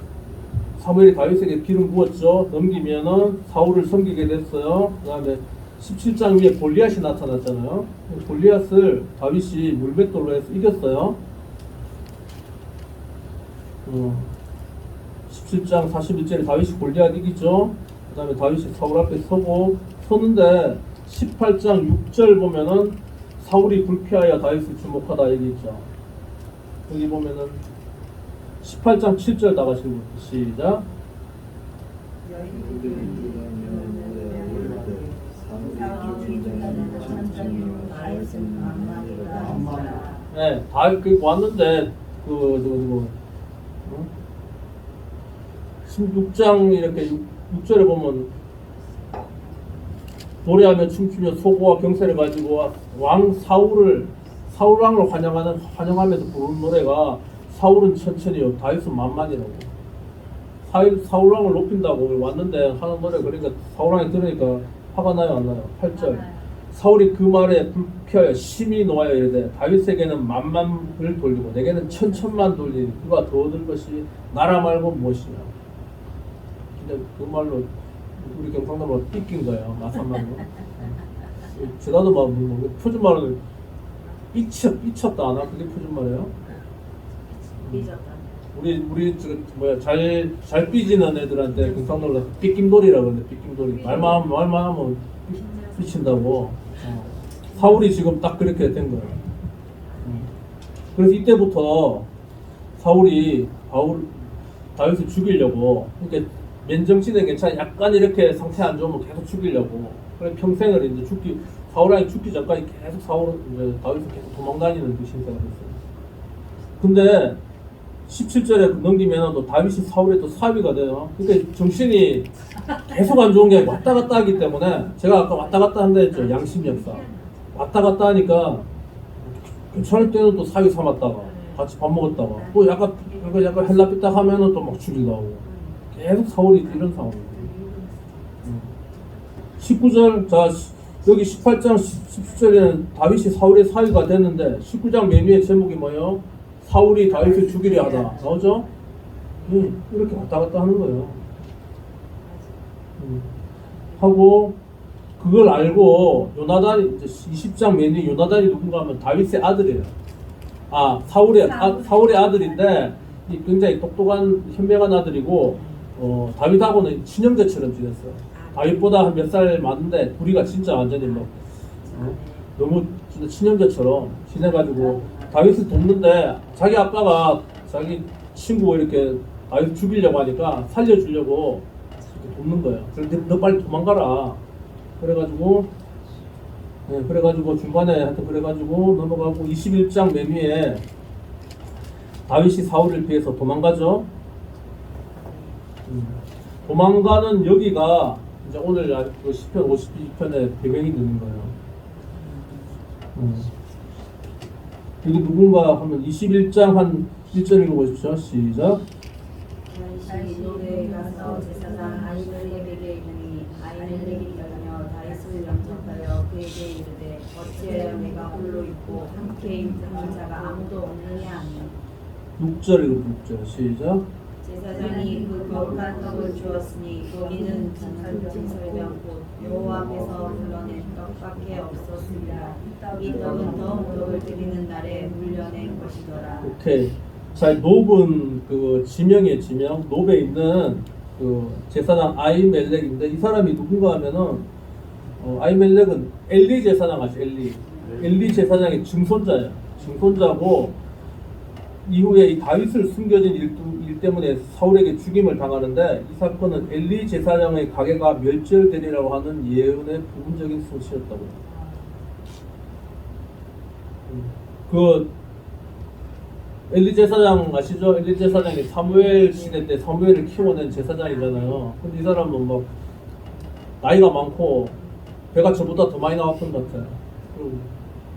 사무엘이 다윗에게 기름 부었죠. 넘기면은 사울을 섬기게 됐어요. 그 다음에 17장 위에 골리앗이 나타났잖아요. 골리앗을 다윗이 물맷돌로 해서 이겼어요. 17장 41절에 다윗이 골리앗 이기죠. 그 다음에 다윗이 사울 앞에 서는데 18장 6절 보면은 사울이 불피하여 다윗을 주목하다 얘기했죠. 여기 보면은 18장 7절 다 같이 시작. 네, 다윗 왔는데 16장 이렇게 6절에 보면 노래하며 춤추며 소고와 경세를 가지고 사울 왕을 환영하면서 부르는 노래가 사울은 천천히요 다윗은 만만이라고. 사울 왕을 높인다고 왔는데 하는 노래. 그러니까 사울 왕이 들으니까 화가 나요 안 나요? 8절 사울이 그 말에 불피하여 심히 놓아여 이르되 다윗에게는 만만을 돌리고 내게는 천천만 돌리니 그가 더 얻을 것이 나라 말고 무엇이냐. 근데 그 말로 우리 경상도로 삐낀 거예요. 마산말로. 제가도 막 표준말은 삐쳤다 하나? 그게 표준말이에요? 삐졌다. 우리 잘 삐지는 애들한테 경상도로 삐낌돌이라고 하는데 삐낌돌이 말만 하면 삐친다고. 사울이 지금 딱 그렇게 된 거예요. 그래서 이때부터 사울이 다윗을 죽이려고, 그러니까 맨정신에 괜찮아 약간 이렇게 상태 안 좋으면 계속 죽이려고. 그래 평생을 이제 사울왕이 죽기 전까지 계속 다윗을 계속 도망다니는 그 신세가 됐어요. 근데 17절에 넘기면 또 다윗이 사울의 또 사위가 돼요. 그러니까 정신이 계속 안 좋은 게 왔다 갔다 하기 때문에, 제가 아까 왔다 갔다 한다 했죠. 양심 역사. 왔다 갔다 하니까 괜찮을 때는 또 사위 삼았다가 같이 밥 먹었다가 또 약간 헬라삐딱 하면은 또 막 죽이려고. 계속 사울이 이런 상황이에요. 19절, 자, 여기 18장 17절에는 다윗이 사울의 사위가 됐는데 19장 맨 위에 제목이 뭐예요? 사울이 다윗을 죽이려 하다. 나오죠? 이렇게 왔다 갔다 하는 거예요. 하고 그걸 알고 요나단이 이제 20장 맨 위에 요나단이 누군가 하면 다윗의 아들이에요. 사울의 아들인데 굉장히 똑똑한 현명한 아들이고 다윗하고는 친형제처럼 지냈어요. 다윗보다 한 몇 살 많은데 둘이가 진짜 완전히 너무 진짜 친형제처럼 지내가지고 다윗을 돕는데 자기 아빠가 자기 친구 이렇게 다윗 죽이려고 하니까 살려주려고 이렇게 돕는 거예요. 그런데 너 빨리 도망가라. 그래가지고 중간에 하여튼 그래가지고 넘어가고 21장 맨 위에 다윗이 사울을 피해서 도망가죠. 도망가는 여기가 이제 오늘 그 시편 52편의 배경이 되는 거예요. 여기 누군가 하면 21장 한 1절 읽어보십시오. 시작. 다윗이 노래에 가서 제사장 아히멜렉에게 이르니 아히멜렉이 일어나며 다윗을 영접하여 그에게 이르되 어찌하여 내가 홀로 있고 함께 있는 자가 아무도 없느냐 하니 6절 읽어보십시오. 시작. 제사장이 그 거룩한 떡을 주었으니 거기는 진설명 곧 여호와 앞에서 불러낸 떡밖에 없었습니다. 이 떡은 더욱 떡을 드리는 날에 물려낸 것이더라. 오케이. 자, 노브는 그 지명이에요. 지명. 노브에 있는 그 제사장 아히멜렉인데 이 사람이 누군가 하면은 아히멜렉은 엘리 제사장 아시죠? 엘리 제사장의 증손자예요. 증손자고 이후에 이 다윗을 숨겨진 일 때문에 사울에게 죽임을 당하는데 이 사건은 엘리 제사장의 가게가 멸절되리라고 하는 예언의 부분적인 소식이었다고. 그 엘리 제사장 아시죠? 엘리 제사장이 사무엘 시대 때 사무엘을 키워낸 제사장이잖아요. 근데 이 사람은 막 나이가 많고 배가 저보다 더 많이 나왔던 것 같아요.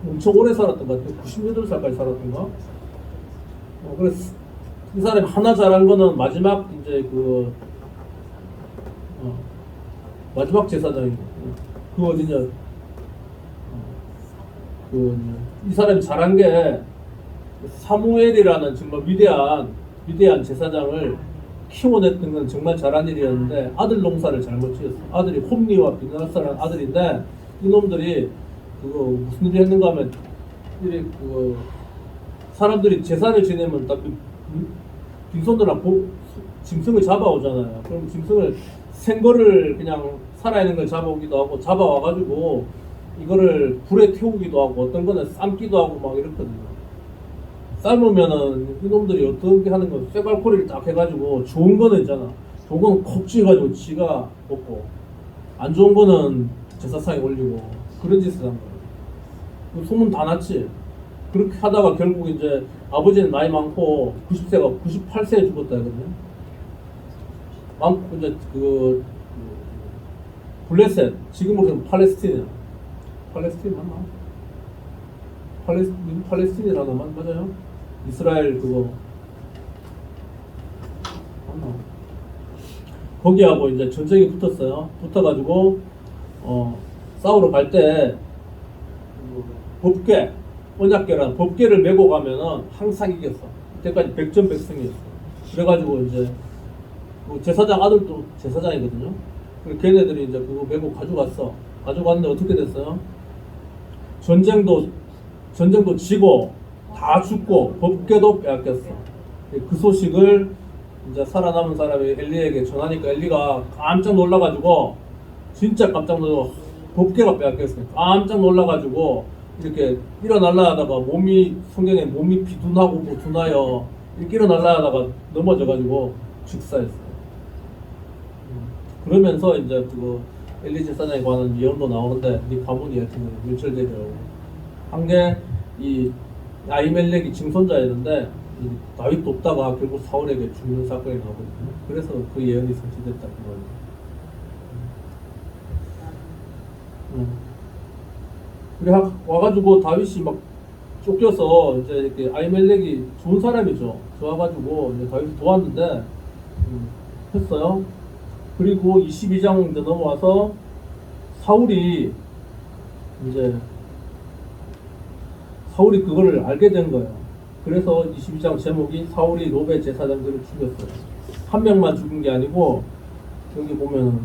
엄청 오래 살았던 것 같아요. 98살까지 살았던가? 그래서 이 사람이 하나 잘한 거는 마지막 이제 그 마지막 제사장이고 그 어디냐 이 사람이 잘한 게 사무엘이라는 정말 위대한 제사장을 키워냈던 건 정말 잘한 일이었는데 아들 농사를 잘못 지었어. 아들이 홈리와 비느하스라는 아들인데 이놈들이 그거 무슨 일을 했는가 하면 이래 그 사람들이 제사를 지내면 다 빈손으로 짐승을 잡아오잖아요. 그럼 짐승을 생거를 그냥 살아있는 걸 잡아오기도 하고 잡아와가지고 이거를 불에 태우기도 하고 어떤 거는 삶기도 하고 막 이렇거든요. 삶으면은 이놈들이 어떻게 하는 거 쇠발코리를 딱 해가지고 좋은 거는 있잖아. 좋은 거는 콕 쥐어가지고 지가 먹고 안 좋은 거는 제사상에 올리고 그런 짓을 한 거예요. 소문 다 났지. 그렇게 하다가 결국 이제 아버지는 나이 많고 90세가 98세에 죽었다 하거든요. 이제 그 블레셋 지금으로는 팔레스틴이야. 팔레스틴 맞나? 팔레스틴이라고 맞아요? 이스라엘 그거 맞나? 거기하고 이제 전쟁이 붙었어요. 붙어가지고 싸우러 갈 때 법궤 언약궤라는 법궤를 메고 가면은 항상 이겼어. 그때까지 백전백승이었어. 그래가지고 이제 그 제사장 아들도 제사장이거든요. 그래서 걔네들이 이제 그거 메고 가져갔어. 가져갔는데 어떻게 됐어요? 전쟁도 지고 다 죽고 법궤도 빼앗겼어. 그 소식을 이제 살아남은 사람이 엘리에게 전하니까 엘리가 깜짝 놀라가지고 진짜 깜짝 놀라 법궤가 빼앗겼으니까 깜짝 놀라가지고 이렇게 일어날라 하다가 성경에 몸이 비둔하고 뭐 둔하여 이렇게 일어날라 하다가 넘어져가지고 직사했어요. 그러면서 이제 그거 엘리 제사장에 관한 예언도 나오는데 네 가문이 같은 거 멸절되려고 한 게 이 아히멜렉이 증손자였는데 다윗 돕다가 결국 사울에게 죽는 사건이 나오거든요. 그래서 그 예언이 성취됐다 그 말이에요. 그래 와가지고 다윗이 막 쫓겨서 이제 이렇게 아히멜렉이 좋은 사람이죠. 좋아가지고 이제 다윗을 도왔는데 했어요. 그리고 22장 넘어와서 사울이 그거를 알게 된 거예요. 그래서 22장 제목이 사울이 노베 제사장들을 죽였어요. 한 명만 죽은 게 아니고 여기 보면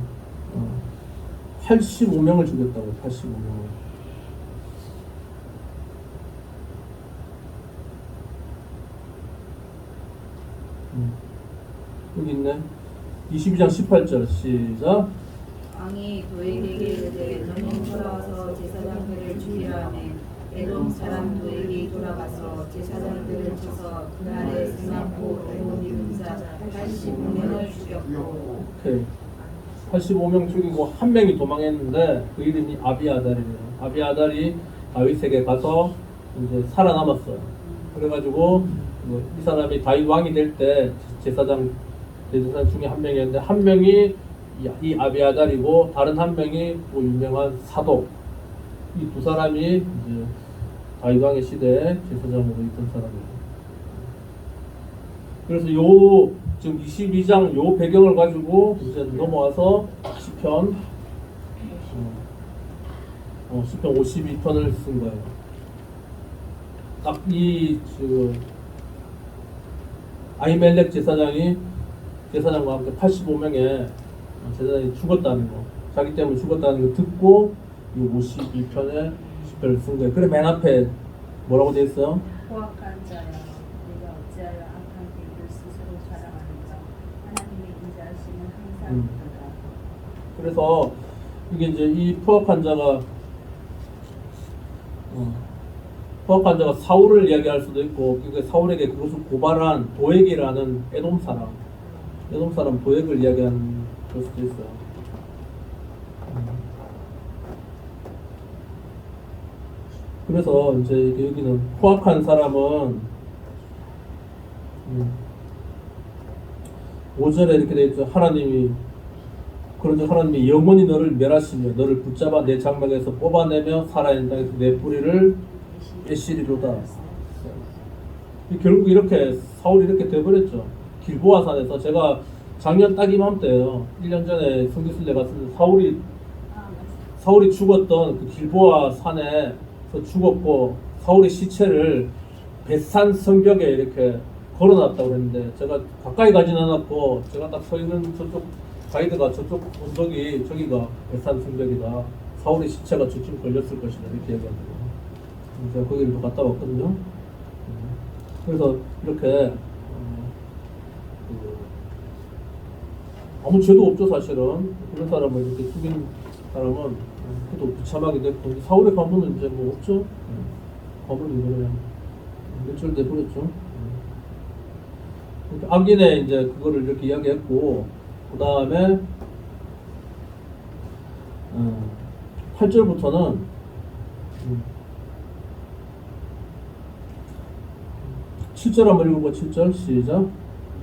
85명을 죽였다고. 85명을. 여기 있네. 22장 18절 시작. 왕이 도에게 이르되 너는 돌아와서 제사장들을 죽이라 하매 에돔 사람 도에게 돌아가서 제사장들을 쳐서 그날에 생하고 에돔 용사 85명을 죽였고. 오케이. 85명 죽이고 한 명이 도망했는데 그 이름이 아비아달이래요. 아비아달이 다윗에게 가서 이제 살아남았어요. 그래가지고 이 사람이 다윗 왕이 될 때 제사장 중에 한 명이었는데 한 명이 이 아비아달이고 다른 한 명이 또 유명한 사독. 이 두 사람이 이제 다윗 왕의 시대에 제사장으로 있던 사람이에요. 그래서 지금 22장 요 배경을 가지고 이제 넘어와서 시편 52편을 쓴 거예요. 딱 아히멜렉 제사장과 함께 85명의 제사장이 죽었다는 거, 자기 때문에 죽었다는 거 듣고 이 52편의 시편을 쓴 거예요. 그래 맨 앞에 뭐라고 돼 있어요? 포악한 자야, 네가 어찌하여 악한 길을 스스로 자랑하는가? 하나님의 인자하심은 항상 그러다. 그래서 이게 이제 이 포악한 자가 사울을 이야기할 수도 있고, 그러니까 사울에게 그것을 고발한 도액이라는 에돔 사람 도액을 이야기하는 그럴 수도 있어요. 그래서 이제 여기는 포악한 사람은 5절에 이렇게 되어 있죠. 그런즉 하나님이 영원히 너를 멸하시며 너를 붙잡아 내 장막에서 뽑아내며 살아있는 땅에서 내 뿌리를 빼시리로다. 결국 이렇게 사울이 이렇게 돼버렸죠. 길보아 산에서 제가 작년 딱 이맘때예요. 1년 전에 성지순례 갔을 때 사울이 죽었던 그 길보아 산에서 죽었고 사울의 시체를 벳산 성벽에 이렇게 걸어놨다고 그랬는데 제가 가까이 가진 않았고 제가 딱 서 있는 저쪽 가이드가 저쪽 언덕이 저기가 벳산 성벽이다. 사울의 시체가 저쯤 걸렸을 것이다 이렇게 얘기하더라고요. 제가 거기를 또 갔다 왔거든요. 그래서 이렇게 아무 죄도 없죠 사실은. 그런 사람을 이렇게 죽인 사람은 그래도 비참하게 됐고 사울의 가문은 이제 뭐 없죠. 가문이 그냥 멸절돼 버렸죠. 악인의 이제 그거를 이렇게 이야기했고 그 다음에 8절부터는 7절 한번 읽어봐. 7절 시작.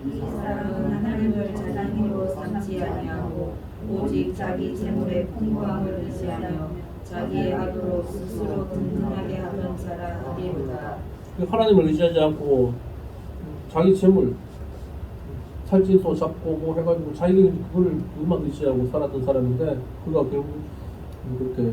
이 사람은 하나님을 자장으로 삼지 아니하고 오직 자기 재물의 풍부함을 의지하며 자기의 악으로 스스로 든든하게 하던 자라 하리로다. 하나님을 의지하지 않고 자기 재물 살찐소 잡고 뭐 해가지고 자기는 그것만 의지하고 살았던 사람인데 그가 결국 그렇게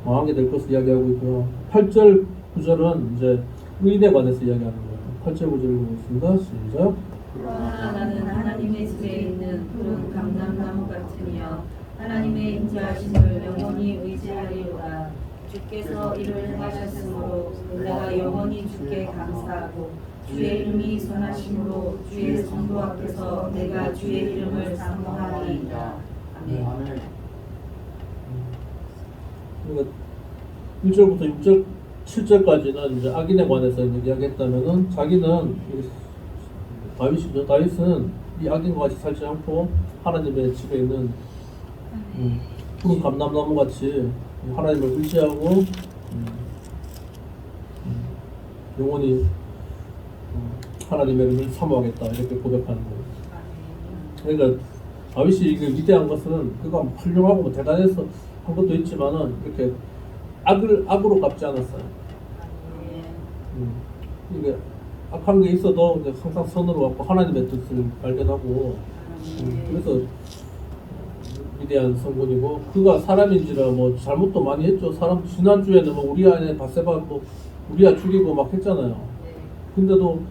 망하게 될 것을 이야기하고 있고요. 8절 9절은 이제 의인에 관해서 이야기하는 거예요. 8절 9절 읽어보겠습니다. 시작. 그러나 나는 하나님의 집에 있는 푸른 감람나무 같으며 하나님의 인자하심을 영원히 의지하리로다. 주께서 이를 행하셨으므로 내가 영원히 주께 감사하고 주의 이름이 선하심으로 주의 성도 앞에서 내가 주의 이름을 사모하리이다. 아멘. 그러니까 1절부터 6절, 7절까지는 이제 악인에 관해서 이야기했다면은 자기는 다윗이죠. 다윗은 이 악인과 같이 살지 않고 하나님의 집에 있는 푸른 감람나무 같이 하나님을 의지하고 영원히 하나님의 이름을 사모하겠다 이렇게 고백하는 거예요. 그러니까 다윗이 이게 위대한 것은 그가 훌륭하고 뭐 대단해서 한 것도 있지만은 이렇게 악으로 갚지 않았어요. 이게 악한 게 있어도 항상 선으로 갖고 하나님의 뜻을 발견하고 그래서 위대한 성분이고 그가 사람인지라 뭐 잘못도 많이 했죠. 사람 지난주에는 뭐 우리 안에 바세바 뭐 우리아 죽이고 막 했잖아요. 근데도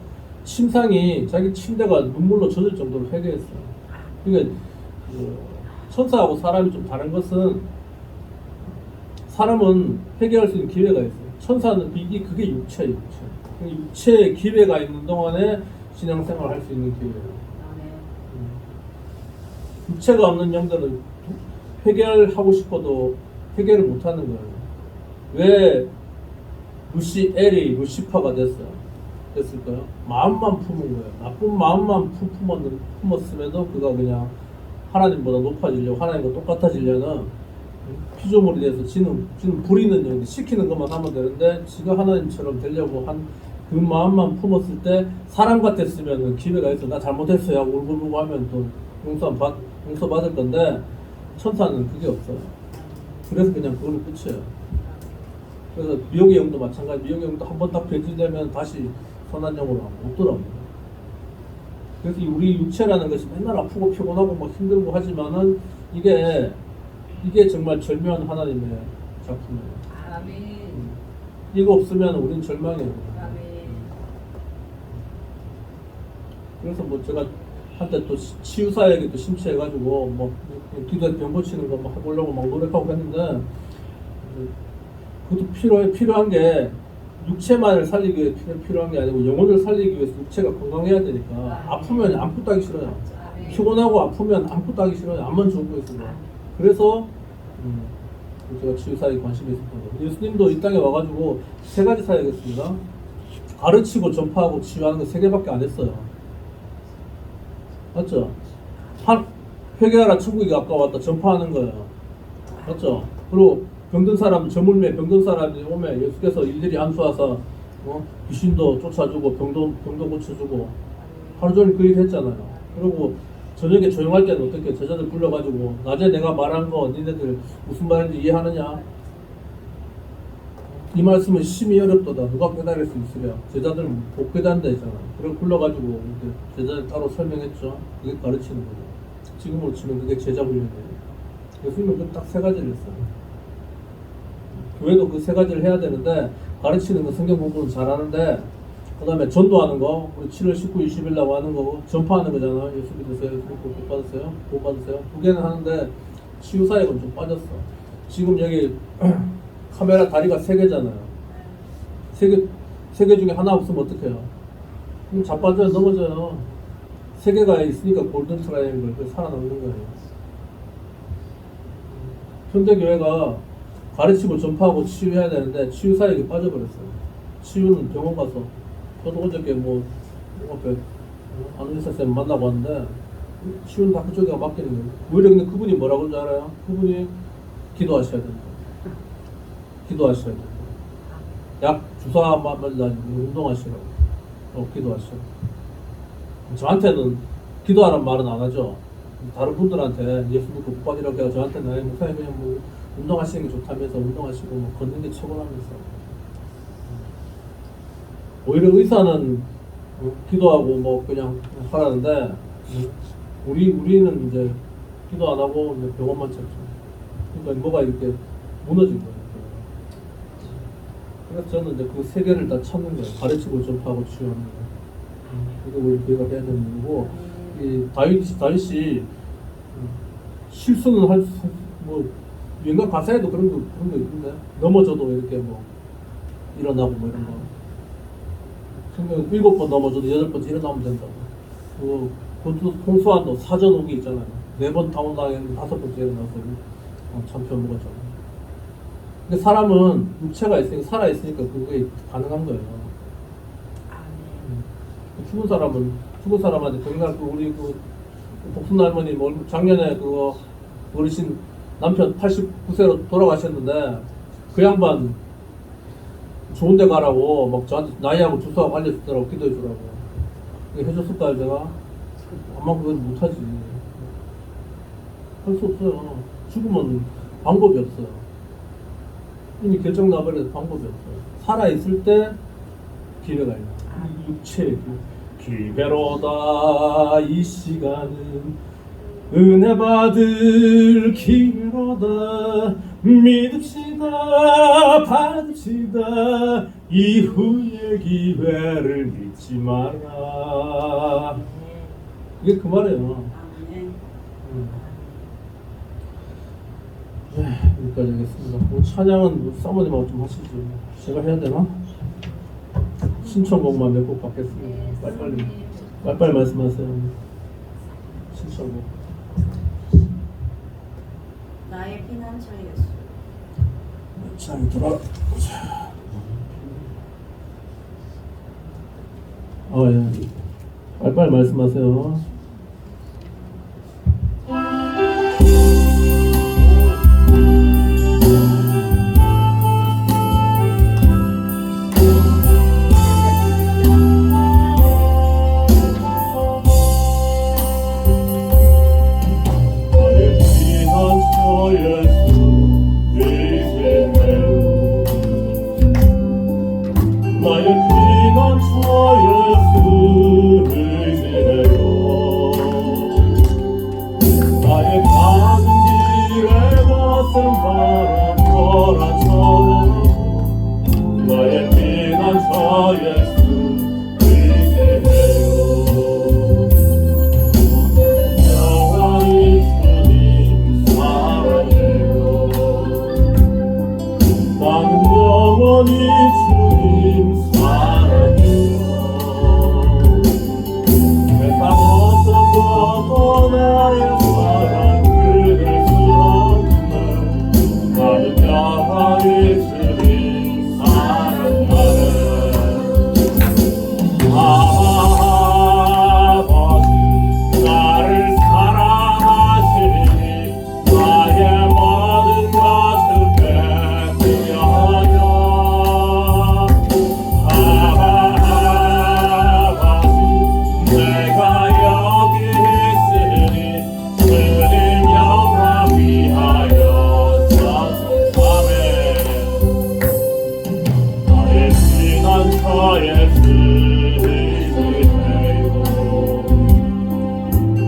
침상이 자기 침대가 눈물로 젖을 정도로 회개했어요. 그러니까 천사하고 사람이 좀 다른 것은 사람은 회개할 수 있는 기회가 있어요. 천사는 그게 육체예요. 육체의 기회가 있는 동안에 신앙생활을 할 수 있는 기회예요. 육체가 없는 영들은 회개를 하고 싶어도 회개를 못하는 거예요. 왜 엘이 루시파가 됐을까요? 마음만 품은 거예요. 나쁜 마음만 품었음에도 그가 그냥 하나님보다 높아지려고 하나님과 똑같아지려는 피조물이 돼서 지는 부리는 영들 시키는 것만 하면 되는데 지가 하나님처럼 되려고 한 그 마음만 품었을 때 사람 같았으면 기회가 있어. 나 잘못했어요 하고 울고불고 하면 또 용서받을 건데 천사는 그게 없어요. 그래서 그냥 그걸로 끝이에요. 그래서 미혹의 영도 마찬가지. 미혹의 영도 한 번 딱 변질되면 다시 선한 영으로 못 돌아옵니다. 그래서 우리 육체라는 것이 맨날 아프고 피곤하고 막 힘들고 하지만은 이게 정말 절묘한 하나님의 작품이에요. 아멘. 이거 없으면 우린 절망이에요. 아멘. 그래서 뭐 제가 한때 또 치유사에게 또 심취해가지고 뭐 기도에 병 고치는 거 뭐 해보려고 막 노력하고 했는데 그것도 필요한 게 육체만을 살리기 위해 필요한 게 아니고 영혼을 살리기 위해서 육체가 건강해야 되니까 아프면 아무것도 하기 싫어요. 피곤하고 아프면 아무것도 하기 싫어요. 암만 좋은 거 있으면. 그래서 제가 치유사에 관심이 있었던 거예요. 예수님도 이 땅에 와가지고 3가지 사역했습니다. 가르치고 전파하고 치유하는 거 3개밖에 안 했어요. 맞죠? 회개하라 천국이 가까웠다 전파하는 거예요. 맞죠? 그리고 병든 사람 저물매 병든 사람이 오면 예수께서 일일이 안수하사 귀신도 쫓아주고 병도 고쳐주고 하루 종일 그 일 했잖아요. 그리고 저녁에 조용할 때는 어떻게 제자들 불러가지고 낮에 내가 말한 거 니네들 무슨 말인지 이해하느냐? 이 말씀은 심히 어렵도다. 누가 깨달을 수 있으랴? 제자들은 못 깨닫는다 했잖아. 그래서 불러가지고 제자들 따로 설명했죠. 그게 가르치는 거죠. 지금으로 치면 그게 제자 훈련이에요. 예수님은 딱 세 가지를 했어요. 교회도 그 세 가지를 해야 되는데 가르치는 거 성경 공부는 잘하는데 그 다음에 전도하는 거 우리 7월 19, 20일 날 하는 거고 전파하는 거잖아. 예수 믿으세요. 예수 믿고 복 받으세요. 복 받으세요. 두 개는 하는데 치유 사역은 좀 빠졌어. 지금 여기 카메라 다리가 세 개잖아요. 세 개 중에 하나 없으면 어떡해요? 그럼 자빠져요. 넘어져요. 세 개가 있으니까 골든 트라이앵글 살아남는 거예요. 현대교회가 가르치고 전파하고 치유해야 되는데 치유 사역이 빠져버렸어요. 치유는 병원 가서 저도 어저께 뭐 앞에 안의사쌤 만나고 왔는데 치유는 다 그쪽에가 맡기는 거예요. 오히려 근데 그분이 뭐라고 그러는지 알아요? 그분이 기도하셔야 된다. 기도하셔야 된다. 약 주사 맞으려고 운동하시라고. 기도하시라고. 저한테는 기도하라는 말은 안 하죠. 다른 분들한테 예수 믿고 복 받으라고 해서 저한테는 목사님 그냥 뭐 운동하시는 게 좋다면서 운동하시고 뭐 걷는 게 최고라면서. 오히려 의사는 기도하고 뭐 그냥 하라는데 우리는 이제 기도 안 하고 이제 병원만 찾죠. 그러니까 뭐가 이렇게 무너진 거예요. 그래서 저는 이제 그 세 개를 다 찾는 거예요. 가르치고 전파하고 치유하는 거예요. 그게 우리 교회가 해야 되는 일이고, 이 다윗이 실수는 뭐 유행가 가사에도 그런 거 있는데 넘어져도 이렇게 뭐 일어나고 뭐 이런 거. 그러면 7번 넘어져도 8번째 일어나면 된다고. 그 홍수환도 사전 오기 있잖아요. 4번 다운당했는데 5번째 일어나서 참표 먹었잖아요. 근데 사람은 육체가 있으니까 살아있으니까 그게 가능한 거예요. 죽은 사람한테 그러니까 우리 그 복순 할머니 뭐 작년에 그거 어르신 남편 89세로 돌아가셨는데 그 양반 좋은 데 가라고 막 저한테 나이하고 주소하고 알려주더라고. 기도해 주라고. 해줬을까요 제가? 아마 그건 못하지. 할 수 없어요. 죽으면 방법이 없어요. 이미 결정 나버려서 방법이 없어요. 살아있을 때 기회가 있는 육체의 기회로다. 이 시간은 은혜 받을 기회로다. 믿읍시다. 받읍시다. 이후의 기회를 잊지 마라. 이게 그 말이에요. 여기까지 하겠습니다. 뭐 찬양은 사모님하고 좀 하시죠. 제가 해야 되나? 신청곡만 몇 곡 받겠습니다. 빨리빨리 말씀하세요. 신청곡. 나의 피난처 예수. 잘 돌아보자. 예. 빨리빨리 말씀하세요.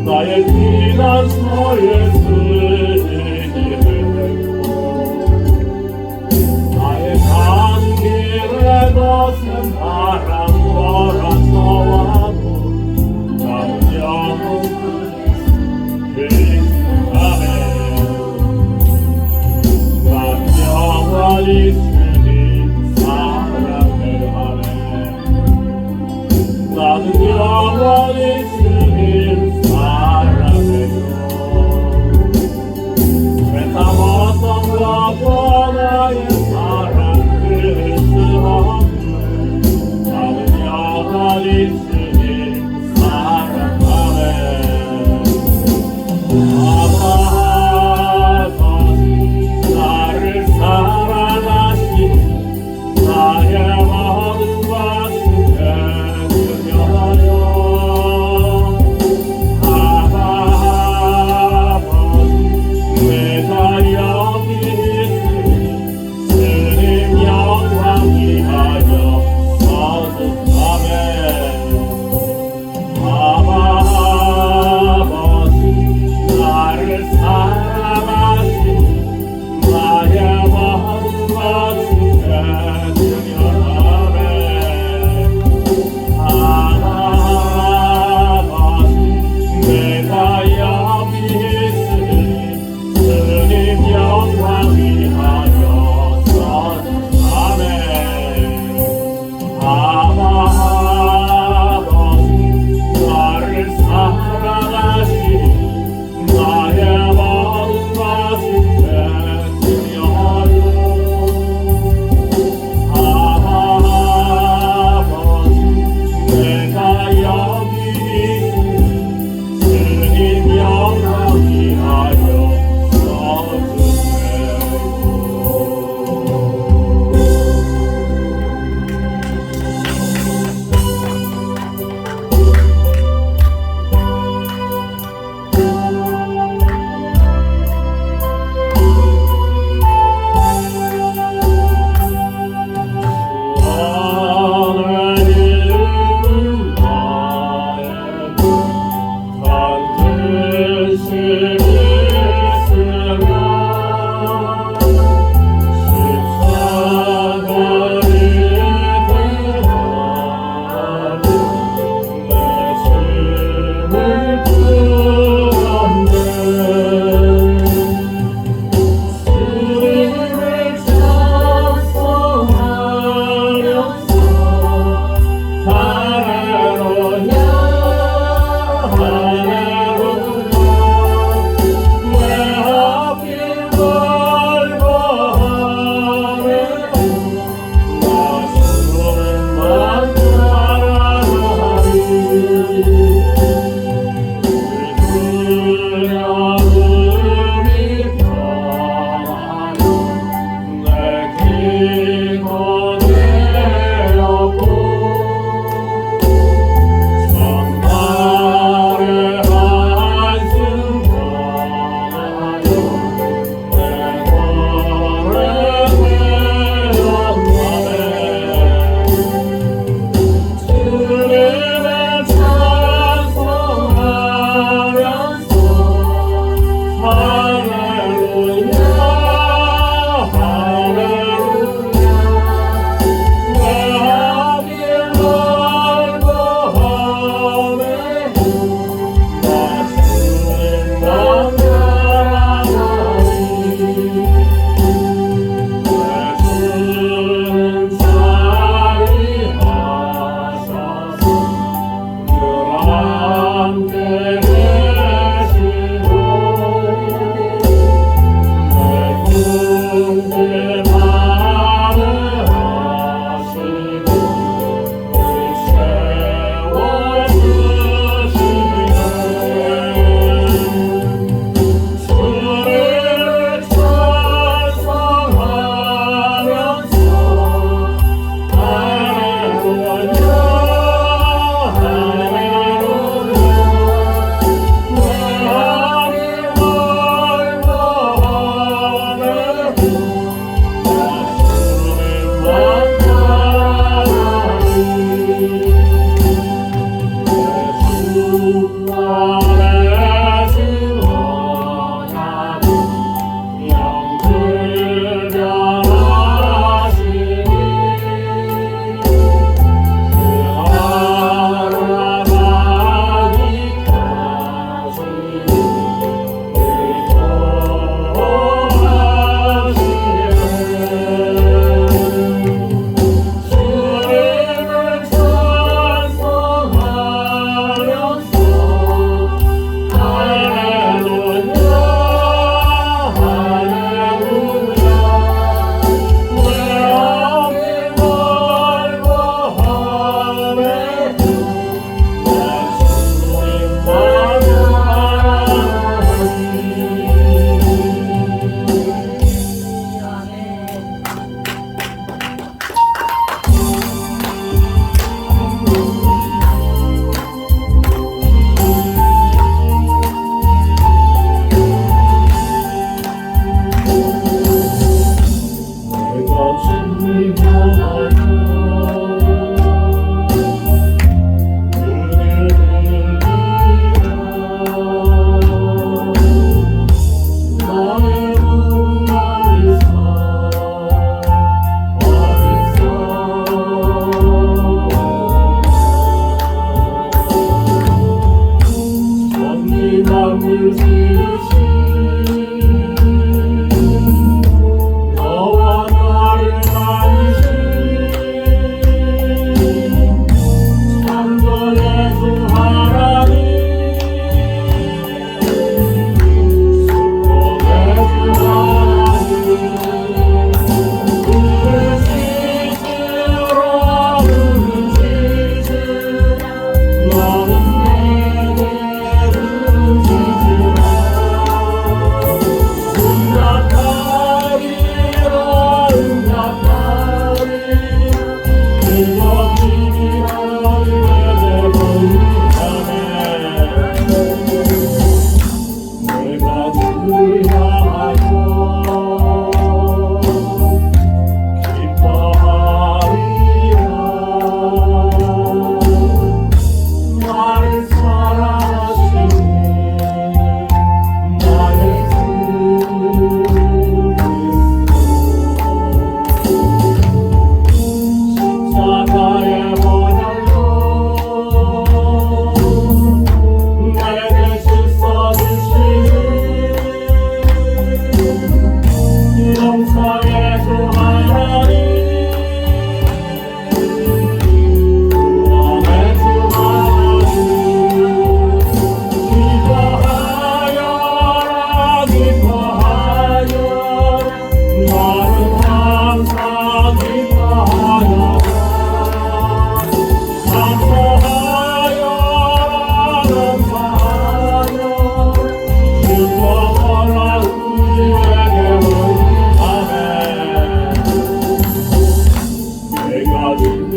나의 피난처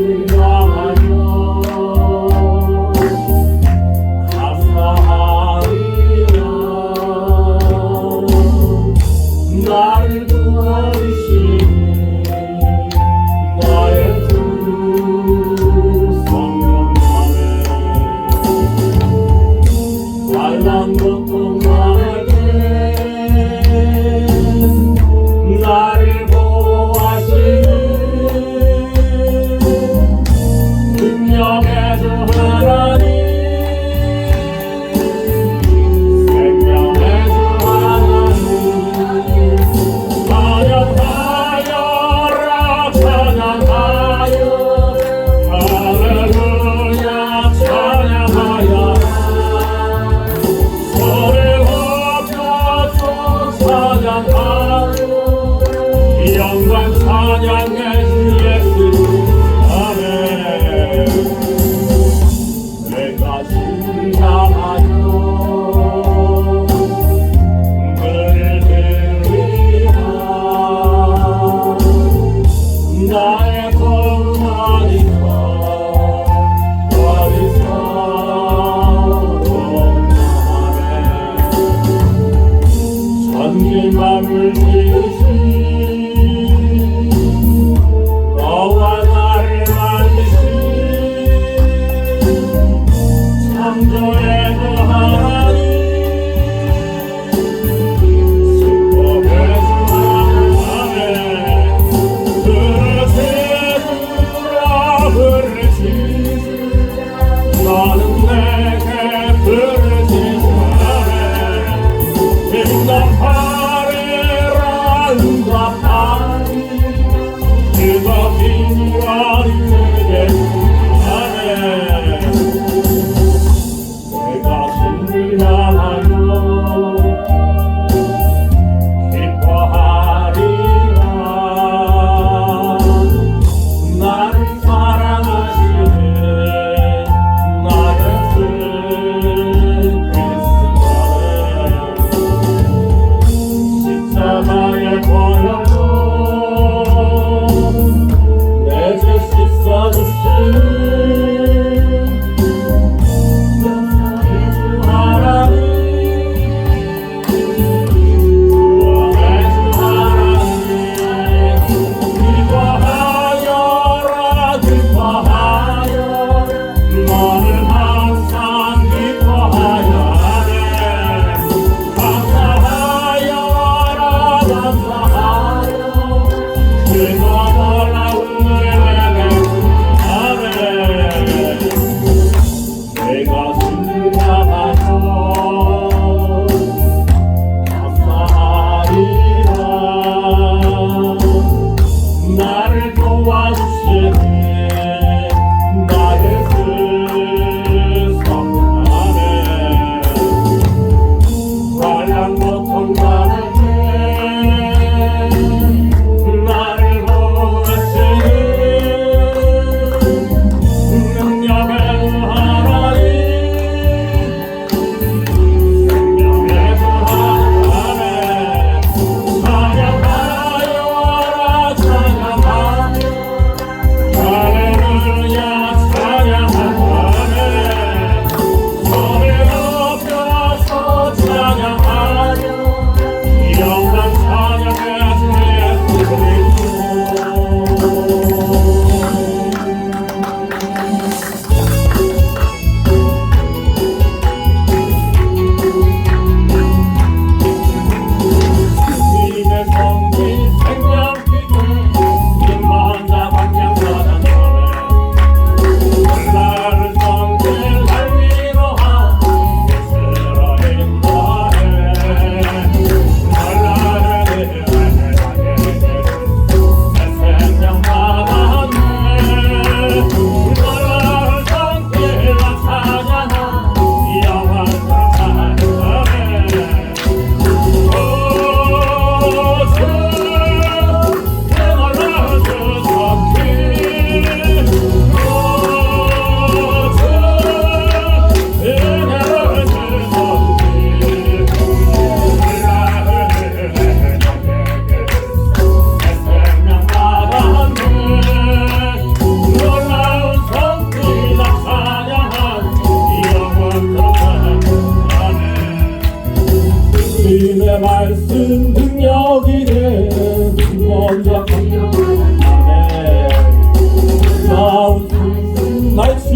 순종하며 감사하리라. 나를 구하시니 나의 주 성령님의 환난 고통 많을 나를 보호하시는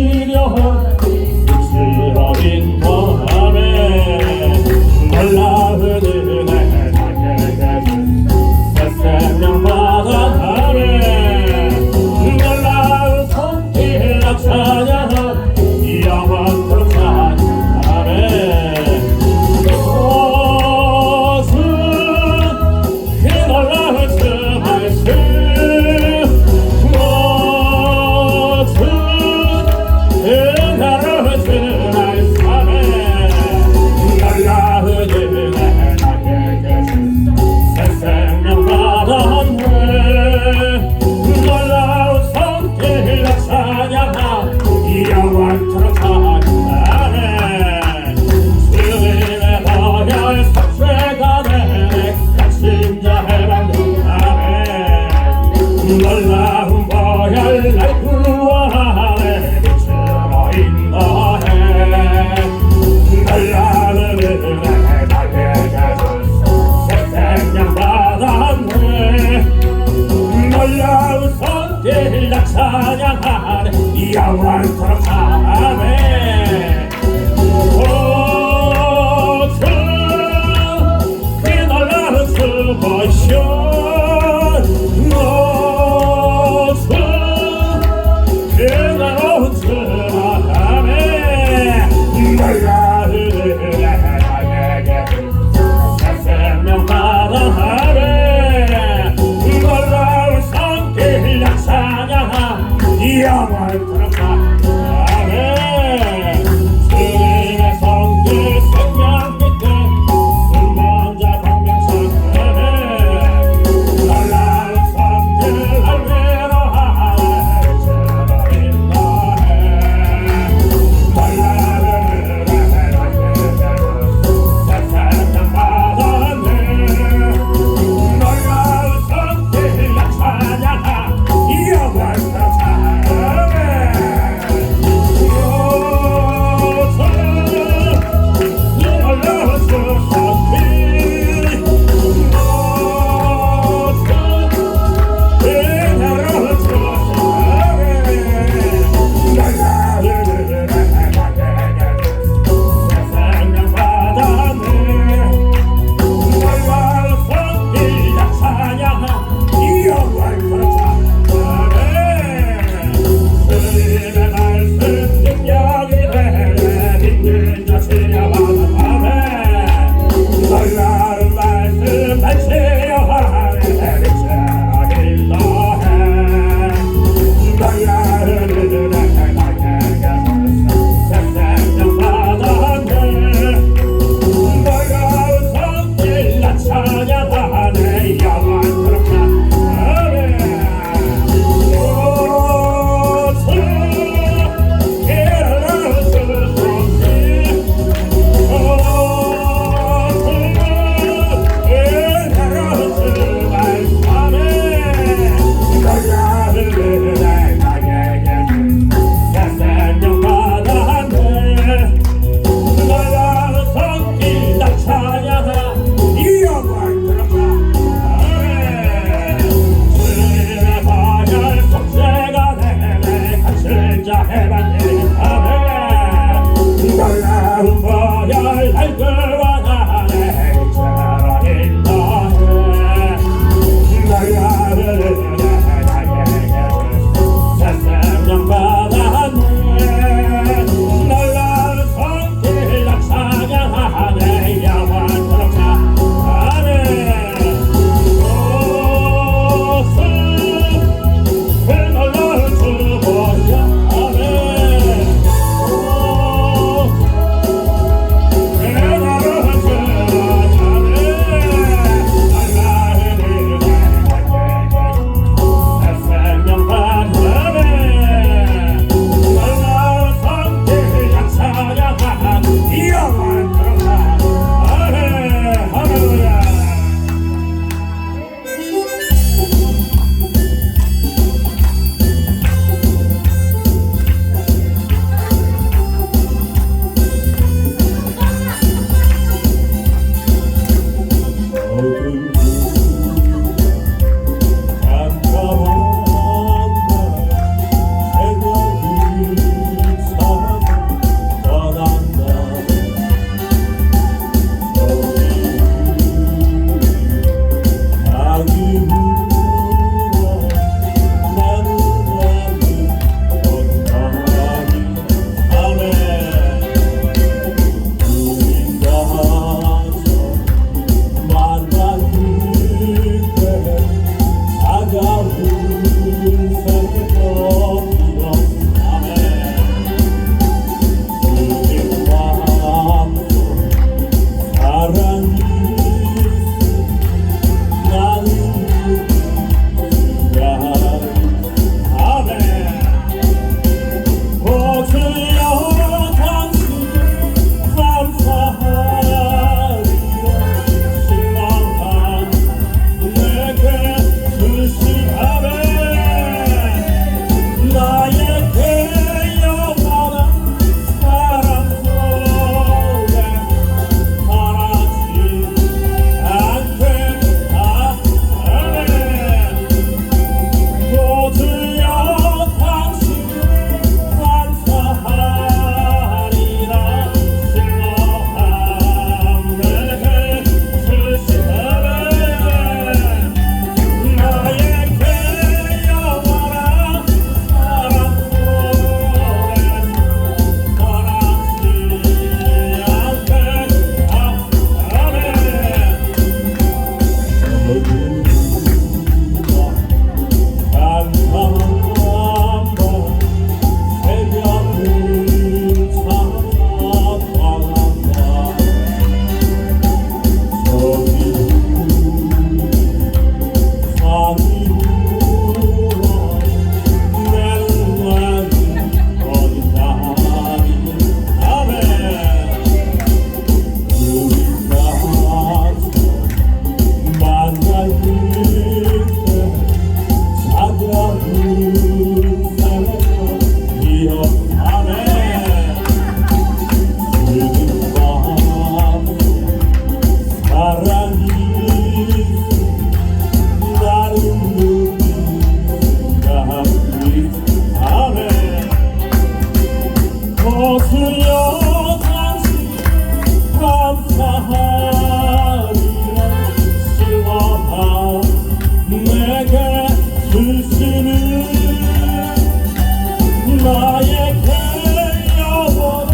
지려하네 빛으로 인도하네 놀라운 은혜 나에게 준 새 생명 받아가네 놀라운 손길 찬양하네 영원토록 찬양하네 모든 그 놀라운 주 말씀 모든 은혜로운 주 말씀에 놀라운 은혜 나에게 준 새 생명 받았네 놀라운 손길 찬양하네 영원토록 찬양하네 주님의 보혈 삭제가 되네 갇힌 자 해방되네 놀라운 보혈 날 구원하네 빛으로 인도해 놀라운 은혜 나에게 준 새 생명 받았네 놀라운 손길 나 찬양하네 영원토록 찬양하네 모든 그 놀라운 주 보혈 모든 그 놀라운 주 마음에 놀라운 은혜 나에게 새 생명 받아하네 놀라운 손길 나 찬양하네 영원토록 찬양하네 주님의 손길 생명 끝에 숨은 자 광명창하네 놀라운 손길 날 위로하네 빛으로 인도해 놀라운 은혜 나에게 새 생명 받았네 놀라운 손길 나 찬양하네 영원토록 찬양하네 놀라운 주 손길 은혜로운 주 찬양하네 놀라운 은혜 나에게 새 생명 받았네 놀라운 손길 나 찬양하네 영원토록 찬양하네 주님의 말씀 능력이 되네 믿는 자 치료받는 밤에 놀라운 말씀 날 치료하네 빛으로 인도해 놀라운 은혜 나에게 새 생명 받았네 놀라운 손길 나 찬양하네 영원토록 찬양하네 모든 일어나는 주 손길 모든 은혜로운 주 말씀에 놀라운 은혜 나에게 새 생명 받았네 놀라운 손길 나 찬양하네 영원토록 찬양하네 주님의 보혈 속죄가 되네 갇힌 자 해방되네 놀라운 보혈 날 구원하네 빛으로 인도해 놀라운 은혜 나에게 새 생명 받았네 놀라운 손길 나 찬양하네 영원토록 찬양하네 모든 그 놀라운 주 보혈 주여 당신 감사하리라 실험한 내게 주시는 나에게 영원한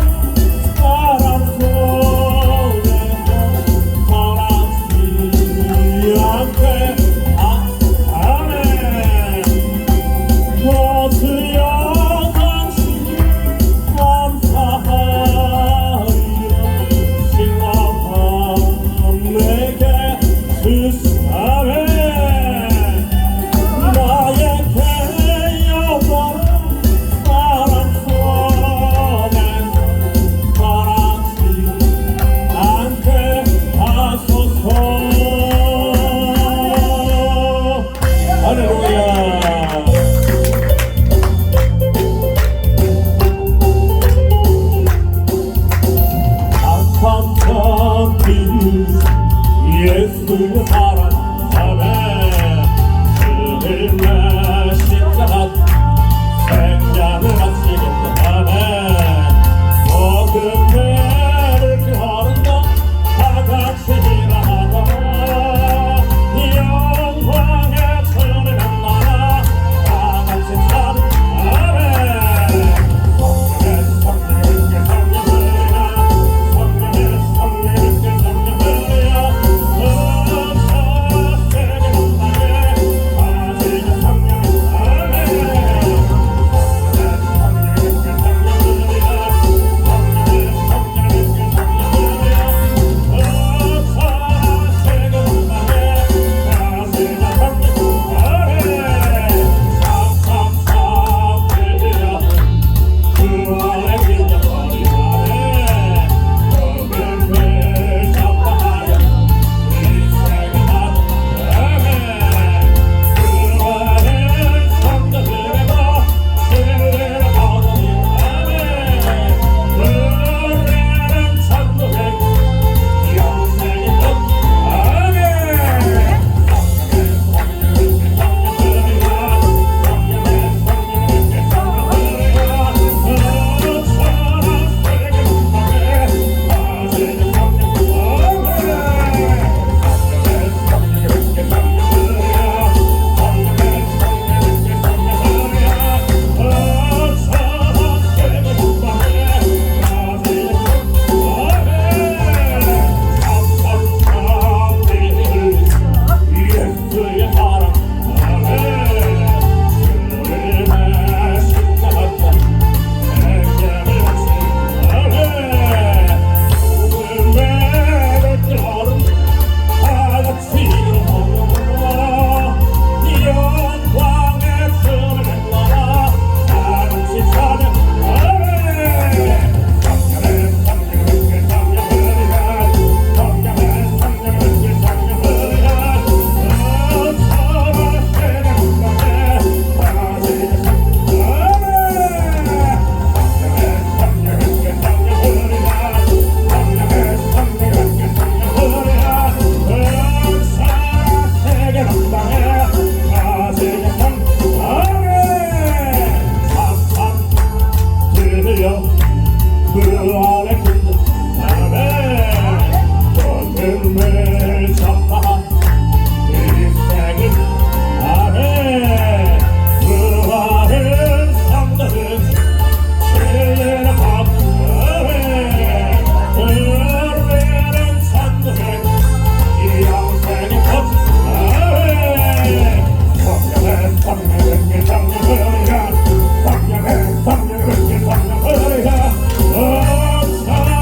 사랑 속에서 떠나지 않게 아멘 주여 당신 감사하리라 실험한 내게 주시네 나에게 영원한 사랑 속에서 떠나지 않게 하소서 할렐루야 아참참히 예수의 사랑함에 주님의 십자가 생명을 바치겠다네 모든 죄를 펴른다 다같이 일어나라 영광의 천에 만나라 다같이 찬양하네 성령의 성령을야 성령의 성령의 성령을야 세계 만나게 아직 성령의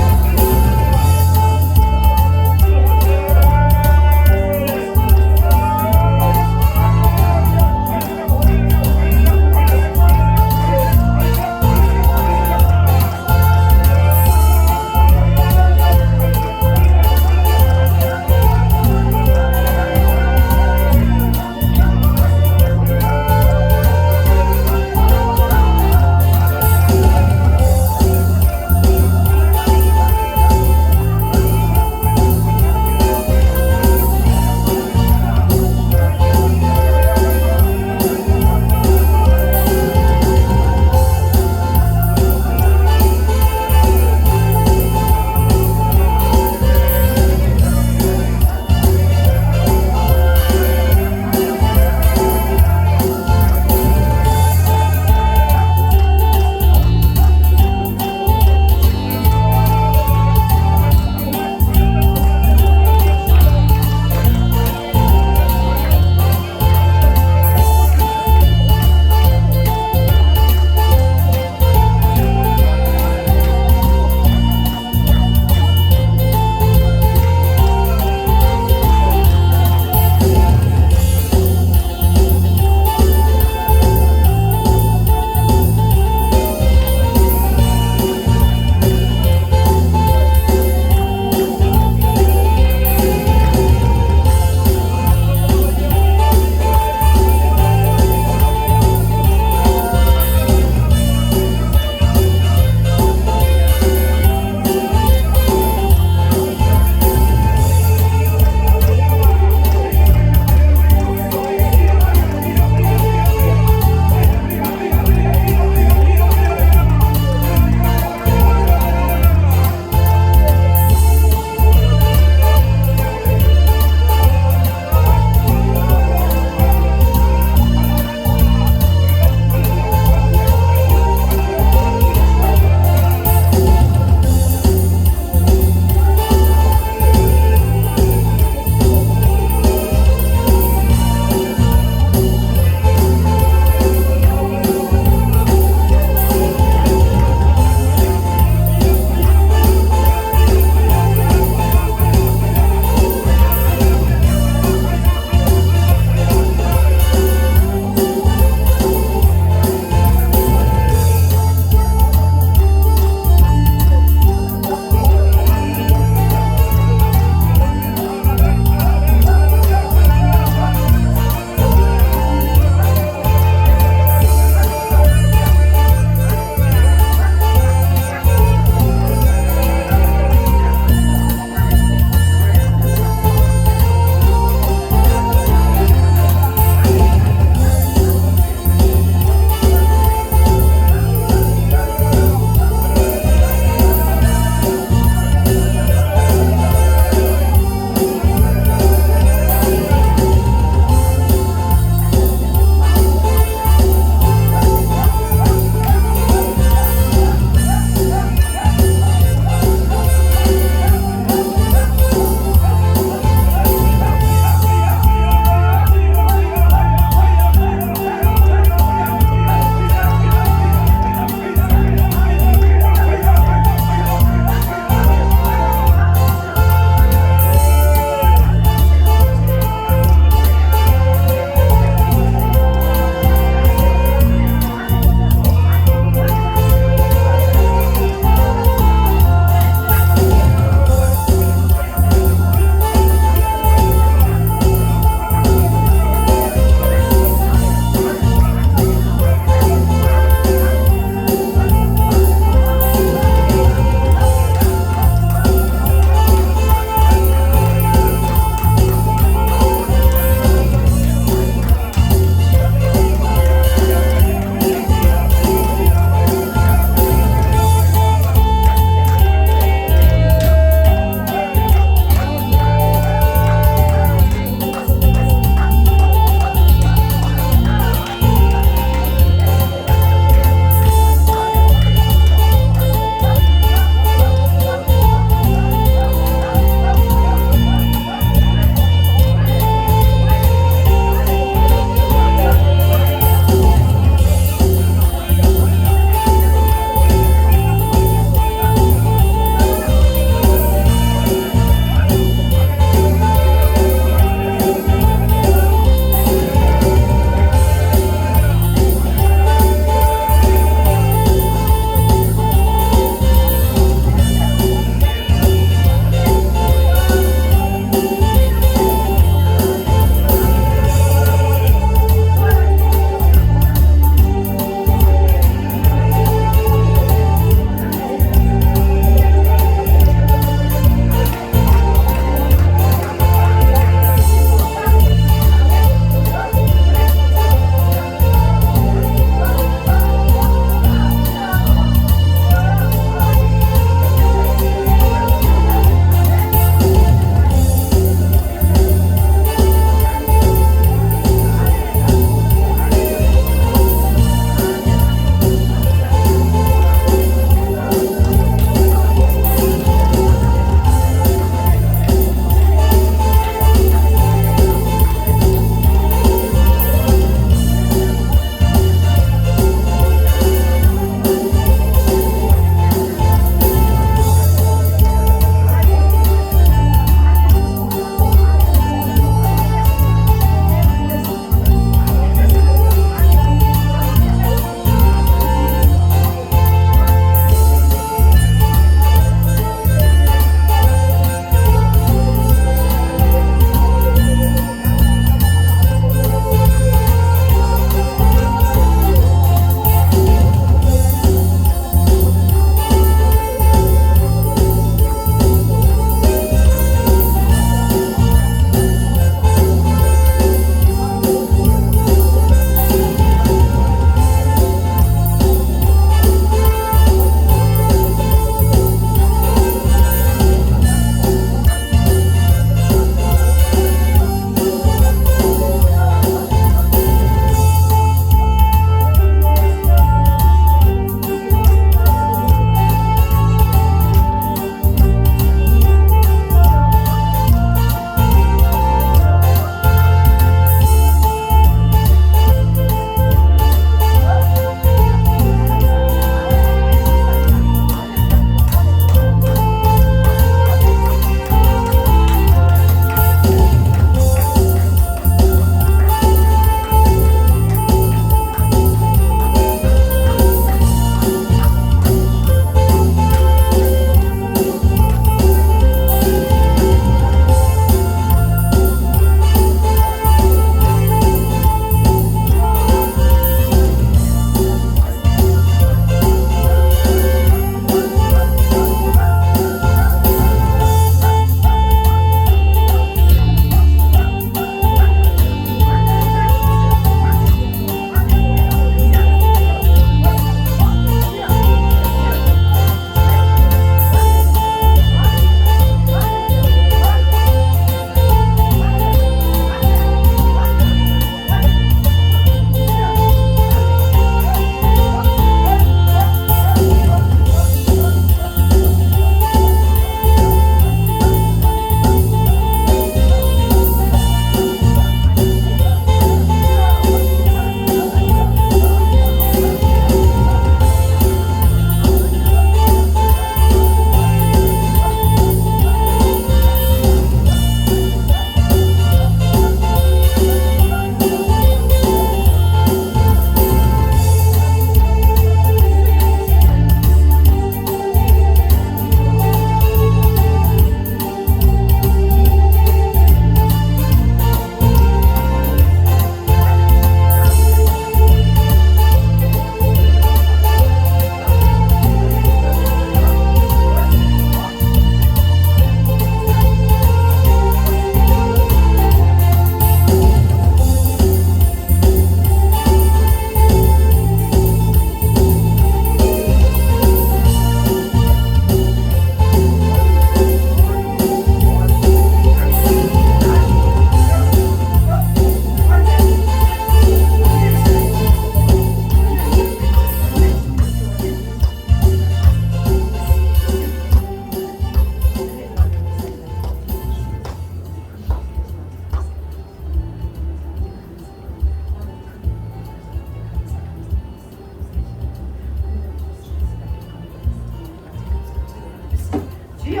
주여.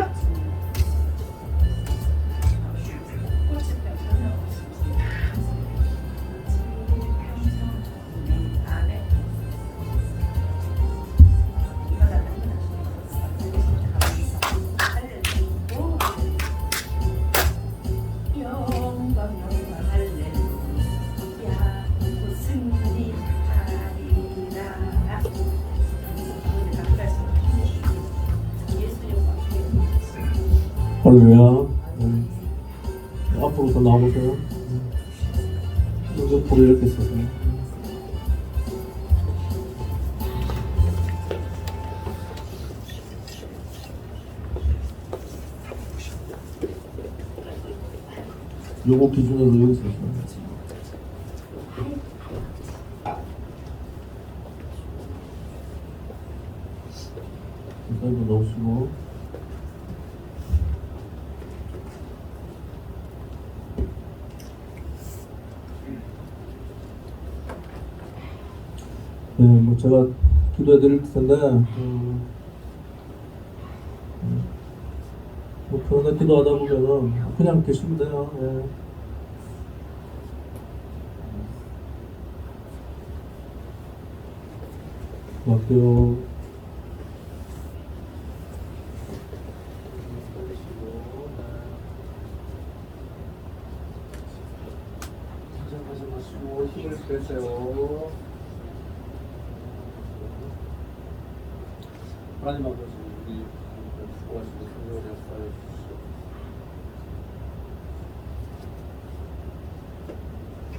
아멘. 영광 할렐루야 승리하리라. 할렐루야. 앞으로 더 나와보세요. 여기 볼을 이렇게 써서. 요거 기준으로 여기 써서. 이거 넣으시고. 네, 뭐 제가 기도해 드릴 텐데, 뭐 그런데 기도하다 보면은 그냥 계시면 돼요. 예. 맞고요. 가지 마시고 힘을 빼세요. 하나님 아버지, 우리 수고하시고 성령을 역사해 주시옵소서.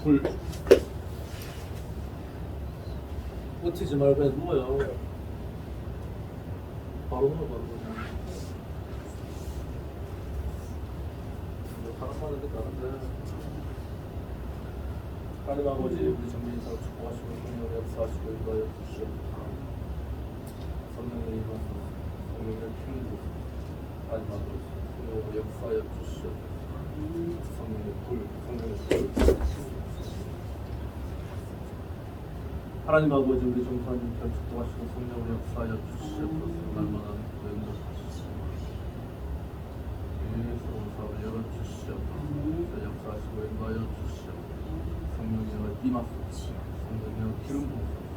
불 버티지 말고 그냥 누워요. 바로 누워, 바로 그냥. 뭐 하는 게 다른데. 하나님 아버지, 우리 정민이사를 축복하시고 성령을 역사하시고 인도하여 주시옵소서. 성령의 임하소서. 성령의 힘으로 하나님 아버지 성령으로 역사하여 주시옵소서. 성령의 불, 성령의 불. 하나님 아버지 우리 정사님께 축복하시고 성령으로 역사하여 주시옵소서. 날마다 인도하시옵소서. 예수의 사업을 열어주시옵소서. 역사하시고 인도하여 주시옵소서. 성령의 임하소서. 성령의 기름 부으소서.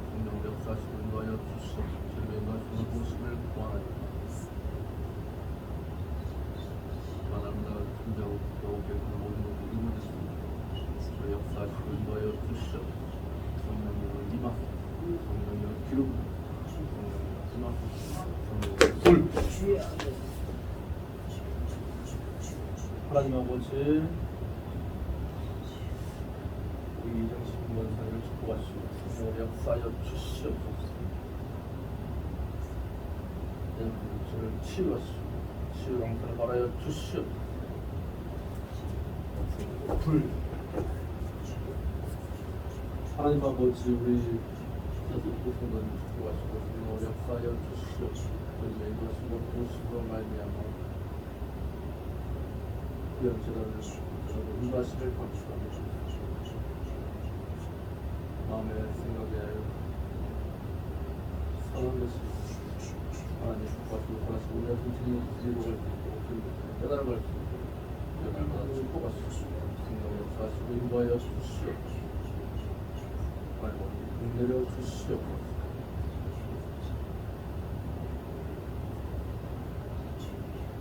성령 역사하시고 인도하여 주시옵소서. 주님의 말씀을 보심을 구하나이다. 만합니다. 준비하고 기도하고 모든 것을 이루어졌습니다. 주의 역사하시고 인도하여 주시옵소서. 성령의 임하소서. 성령의 기름 부으소서. 성령의 임하소서. 성령의 불. 하나님 아버지 우리 이정식 원사님을 축복하시고 성령을 역사하여 주시옵소서. 저를 치유하시고 치유 영상을 바라여 주시옵소서. 불. 하나님 아버지 우리 자손들 축복하시고 성령을 역사하여 주시옵소서. 우리의 인도하시고 도우심으로 말미암아 구역재단을 인도하시길 감사합니다. 마음의 생각에 선한 것이 하나님 축복하시고 선하시고 우리가 정신이 이루어갈 수 있고 그리고 깨달아갈 수 있고 날마다 축복하시고 성령을 역사하시고 인도하여 주시옵소서. 하나님 내려 주시옵소서.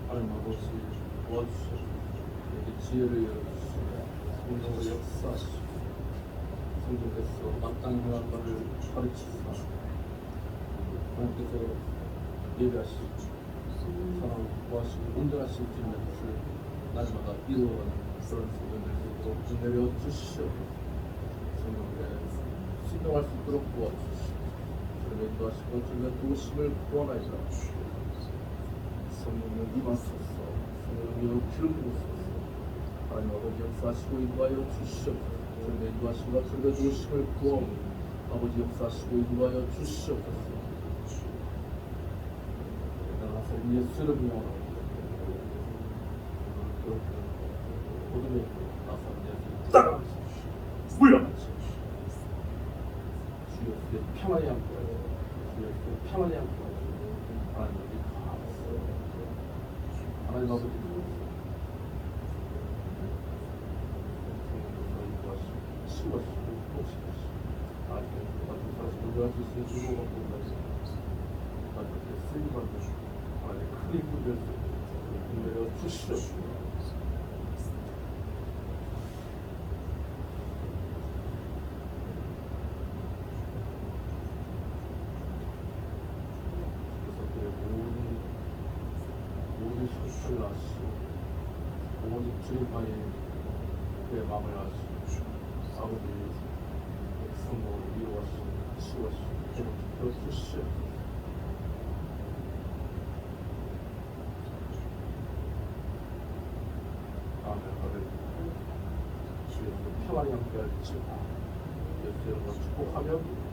하나님 아버지 도와주시옵소서. 지혜를 열어주시고 성령을 역사하시고 성령께서 마땅히 행한 바를 가르치사 하나님께서 예배하시고 사랑을 구하시고 온전하신 주님의 뜻을 날마다 이루어가는 그런 성령들도 은혜려 주시옵소서. 성령에 순종할 수 있도록 도와주시고 주님의 인도하시고 주님의 도우심을 구원하리라. 성령을 임하소서. 성령을 기름 부으소서. 하나님 아버지 역사하시고 인도하여 주시옵소서. 주님의 인도하심과 주님의 도우심을 구하오니 아버지 역사하시고 인도하여 주시옵소서. 나가서 예수 이름으로 어둠에 나서 예수 따라가십시오. 물러가십시오. 주여 평안히 함께 주여 평안히 함께 하나님 감사합니다. 하나님 아버지 치워주시고 복시하시고 하나님 같은 사람을 요할 수 있는 주고가 본다서 하나님께 쓰임받는 하나님 큰 힘을 될 수 있는 은혜를 주시옵소서. 모든 실수를 아시고 모든 주님과의 그의 마음을 아시고 아버지 성공을 이루어가시고 치워주시고 지켜주시옵소서. 아멘. 할렐루야. 주의 평안이 함께할지어다. 예수 이름으로 축복하며